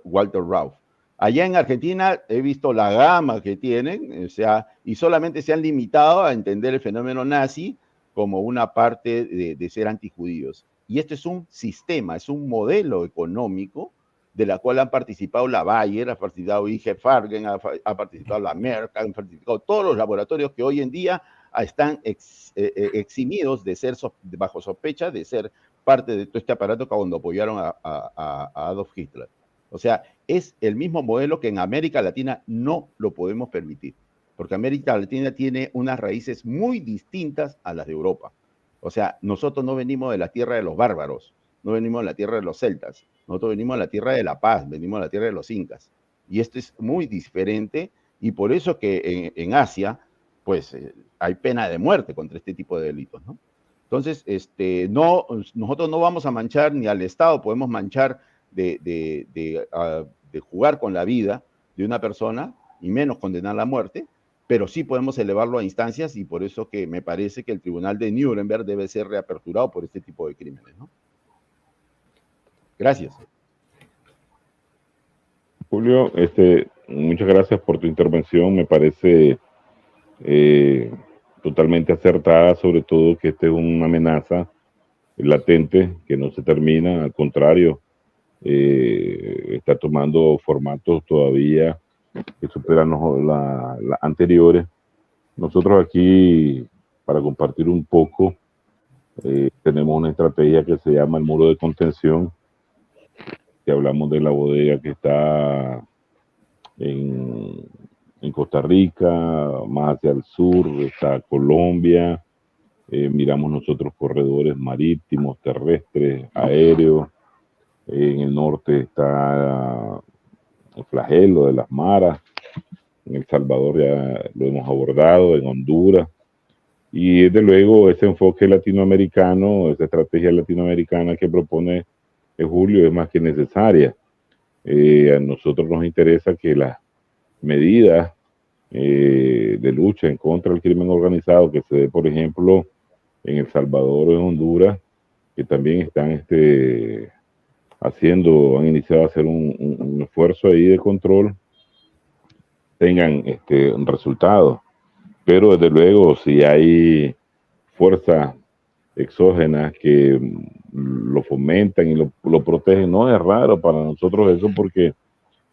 Walter Rauff. Allá en Argentina he visto la gama que tienen, o sea, y solamente se han limitado a entender el fenómeno nazi como una parte de ser antijudíos. Y este es un sistema, es un modelo económico de la cual han participado la Bayer, ha participado IG Farben, ha participado la Merck, han participado todos los laboratorios que hoy en día están eximidos de ser bajo sospecha de ser parte de todo este aparato cuando apoyaron a Adolf Hitler. O sea, es el mismo modelo que en América Latina no lo podemos permitir, porque América Latina tiene unas raíces muy distintas a las de Europa. O sea, nosotros no venimos de la tierra de los bárbaros, no venimos de la tierra de los celtas, nosotros venimos de la tierra de la paz, venimos de la tierra de los incas. Y esto es muy diferente, y por eso que en Asia, pues hay pena de muerte contra este tipo de delitos, ¿no? Entonces, nosotros no vamos a manchar, ni al Estado podemos manchar de jugar con la vida de una persona, y menos condenar la muerte, pero sí podemos elevarlo a instancias, y por eso que me parece que el Tribunal de Nuremberg debe ser reaperturado por este tipo de crímenes, ¿no? Gracias. Julio, muchas gracias por tu intervención, me parece totalmente acertada, sobre todo que esta es una amenaza latente que no se termina, al contrario, está tomando formatos todavía que superan las anteriores. Nosotros aquí, para compartir un poco, tenemos una estrategia que se llama el muro de contención, que hablamos de la bodega que está en Costa Rica, más hacia el sur está Colombia, miramos nosotros corredores marítimos, terrestres, aéreos, en el norte está el flagelo de las maras, en El Salvador ya lo hemos abordado, en Honduras, y desde luego ese enfoque latinoamericano, esa estrategia latinoamericana que propone Julio es más que necesaria. A nosotros nos interesa que las medidas de lucha en contra del crimen organizado que se dé, por ejemplo, en El Salvador o en Honduras, que también están han iniciado a hacer un esfuerzo ahí de control, tengan resultados. Pero desde luego, si hay fuerzas exógenas que lo fomentan y lo protegen, no es raro para nosotros eso, porque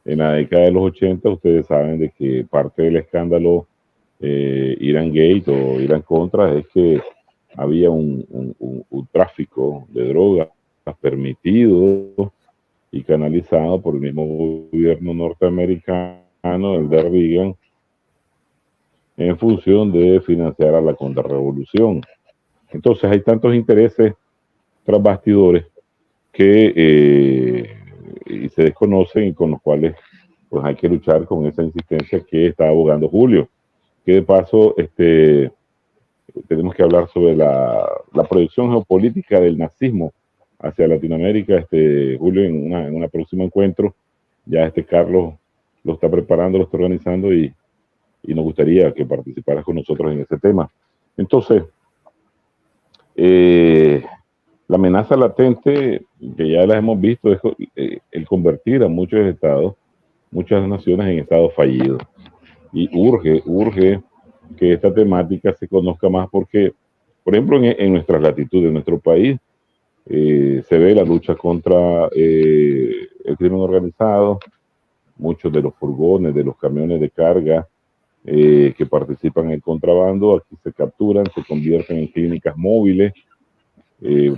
en la década de los 80 ustedes saben de que parte del escándalo Irán Gate o Irán Contra es que había un tráfico de drogas permitido y canalizado por el mismo gobierno norteamericano, el de Reagan, en función de financiar a la contrarrevolución. Entonces hay tantos intereses tras bastidores que y se desconocen, y con los cuales pues hay que luchar con esa insistencia que está abogando Julio. Que de paso tenemos que hablar sobre la proyección geopolítica del nazismo hacia Latinoamérica, Julio, en un próximo encuentro. Ya Carlos lo está preparando, lo está organizando, y nos gustaría que participaras con nosotros en ese tema. Entonces, la amenaza latente, que ya la hemos visto, es el convertir a muchos estados, muchas naciones en estados fallidos. Y urge que esta temática se conozca más, porque, por ejemplo, en nuestras latitudes, en nuestro país, se ve la lucha contra el crimen organizado. Muchos de los furgones, de los camiones de carga que participan en el contrabando, aquí se capturan, se convierten en clínicas móviles,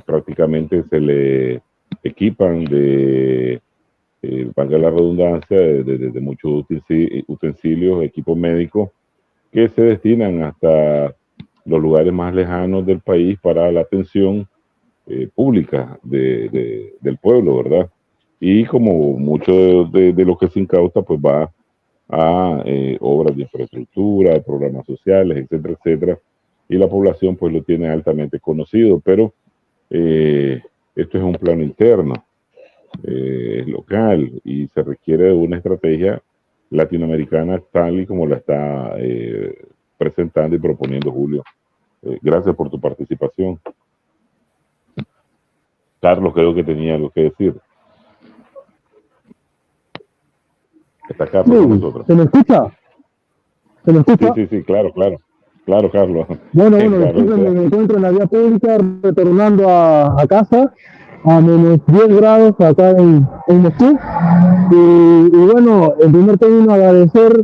prácticamente se le equipan valga la redundancia, de muchos utensilios, equipos médicos que se destinan hasta los lugares más lejanos del país para la atención pública del pueblo, ¿verdad? Y como mucho de lo que se incauta, pues va a obras de infraestructura, de programas sociales, etcétera, etcétera, y la población pues lo tiene altamente conocido, pero esto es un plano interno, es local, y se requiere de una estrategia latinoamericana tal y como la está presentando y proponiendo Julio. Gracias por tu participación. Carlos, creo que tenía algo que decir. Está Carlos con nosotros. ¿Se me escucha? ¿Se me escucha? Sí, claro, Carlos. Bueno, disculpen, me encuentro en la vía pública retornando a casa a menos 10 grados acá en Moscú. Y bueno, en primer término agradecer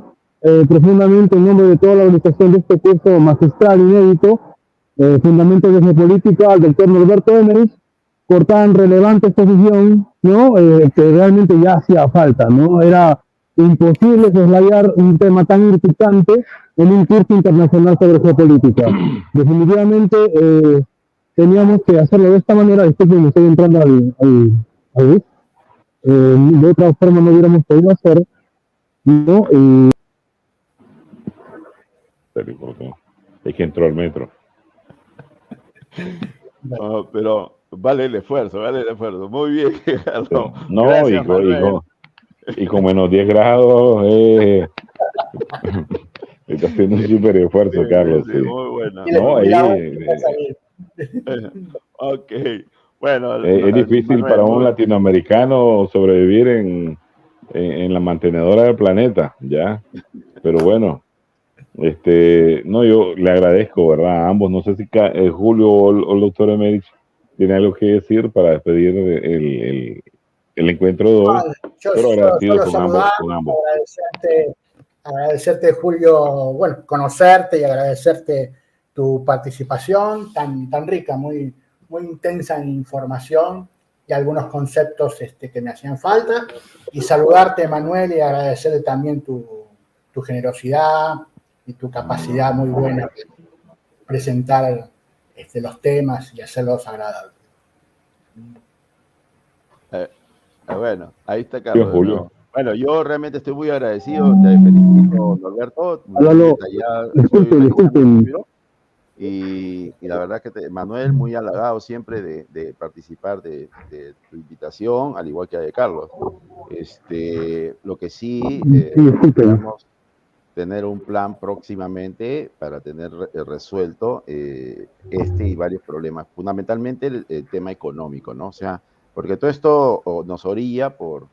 profundamente en nombre de toda la organización de este curso magistral inédito, Fundamentos de Geopolítica, al doctor Norberto Emmerich, por tan relevante exposición, ¿no? Que realmente ya hacía falta, ¿no? Era imposible soslayar un tema tan irritante en un curso internacional sobre geopolítica. Definitivamente teníamos que hacerlo de esta manera. Después que me estoy entrando al bus, de otra forma no hubiéramos podido hacer, ¿no? Es que entró al metro. No, pero vale el esfuerzo. Muy bien, Carlos. No, Gracias, y con menos 10 grados está haciendo un súper esfuerzo, sí, Carlos. Sí, sí. muy bueno. No, Ok. Bueno, es difícil Manuel, para un latinoamericano sobrevivir en la mantenedora del planeta, ¿ya? Pero bueno, no, yo le agradezco, ¿verdad? A ambos. No sé si Julio o el doctor Emerich tiene algo que decir para despedir el encuentro de hoy. Pero agradecido con ambos. Agradecerte, Julio, bueno, conocerte y agradecerte tu participación tan rica, muy intensa en información y algunos conceptos que me hacían falta. Y saludarte, Manuel, y agradecerte también tu generosidad y tu capacidad muy buena de presentar los temas y hacerlos agradables. Bueno, ahí está Carlos. Sí, Julio. Bueno, yo realmente estoy muy agradecido, te felicito, Norberto. Disculpen. Y la verdad que Manuel, muy halagado siempre de participar de tu invitación, al igual que de Carlos. Lo que sí, queremos tener un plan próximamente para tener resuelto y varios problemas, fundamentalmente el tema económico, ¿no? O sea, porque todo esto nos orilla por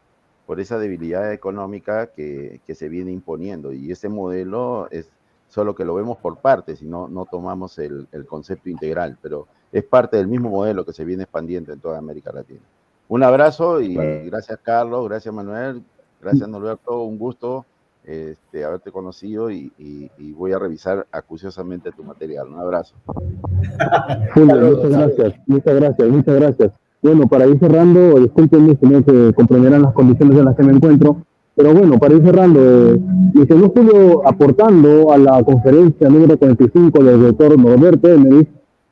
esa debilidad económica que se viene imponiendo, y ese modelo es solo que lo vemos por partes y no tomamos el concepto integral, pero es parte del mismo modelo que se viene expandiendo en toda América Latina. Un abrazo y gracias, Carlos, gracias, Manuel, gracias, Norberto, un gusto haberte conocido y voy a revisar acuciosamente tu material. Un abrazo. Julio, muchas gracias. Bueno, para ir cerrando, discúlpenme si no se comprenderán las condiciones en las que me encuentro, pero bueno, para ir cerrando, mi señor Julio, aportando a la conferencia número 45 del doctor Norberto Emerich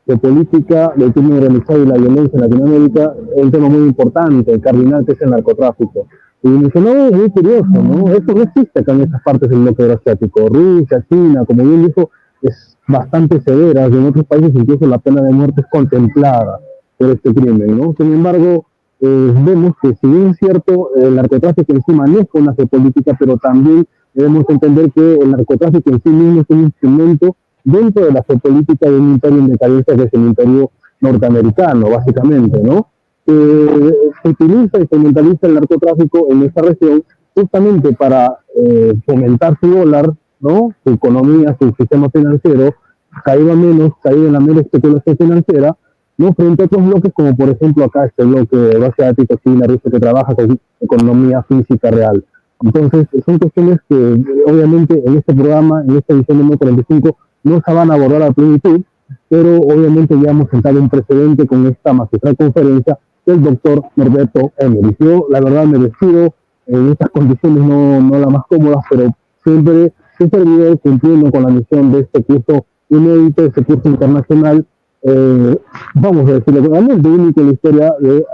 de política del crimen organizado y la violencia en Latinoamérica, un tema muy importante, el cardinal, que es el narcotráfico. Y mencionó muy curioso, ¿no? Eso no existe acá en estas partes del bloque euroasiático. Rusia, China, como bien dijo, es bastante severa, y en otros países incluso la pena de muerte es contemplada por este crimen, ¿no? Sin embargo, vemos que si bien es cierto, el narcotráfico en sí maneja una geopolítica, pero también debemos entender que el narcotráfico en sí mismo es un instrumento dentro de la geopolítica de un imperio en decadencia, que es el imperio norteamericano, básicamente, ¿no? Se utiliza y se mentaliza el narcotráfico en esta región justamente para fomentar su dólar, ¿no? Su economía, su sistema financiero, caída en la mera especulación financiera, ¿no? Frente a otros bloques, como por ejemplo acá este bloque asiático, China, Rusia, que trabaja con economía física real. Entonces, son cuestiones que obviamente en este programa, en esta edición número 45, no se van a abordar a plenitud, pero obviamente ya hemos sentado un precedente con esta magistral conferencia del doctor Norberto Emerich. Yo, la verdad, me despido en estas condiciones no las más cómodas, pero siempre he servido cumpliendo con la misión de este curso inédito, este curso internacional, vamos a decirlo, realmente único en la historia de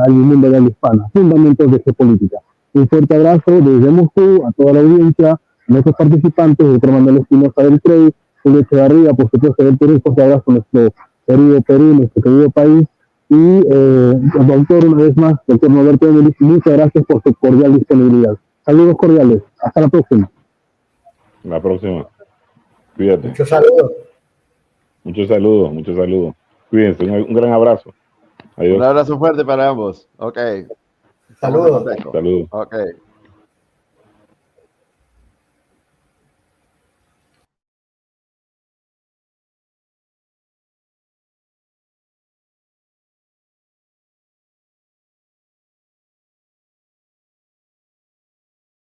mundo de habla hispana, fundamentos de geopolítica. Un fuerte abrazo desde Moscú a toda la audiencia, a nuestros participantes, el doctor Manuel Espinosa del CREI, Julio Echevarría, por supuesto del Perú, fuerte abrazo a nuestro querido Perú, nuestro querido país, y el doctor, una vez más, doctor Norberto Emerich, muchas gracias por su cordial disponibilidad. Saludos cordiales, hasta la próxima. La próxima. Cuídate. Muchos saludos. Muchos saludos. Cuídense, un gran abrazo. Adiós. Un abrazo fuerte para ambos. Ok. Saludos. Saludos. Ok.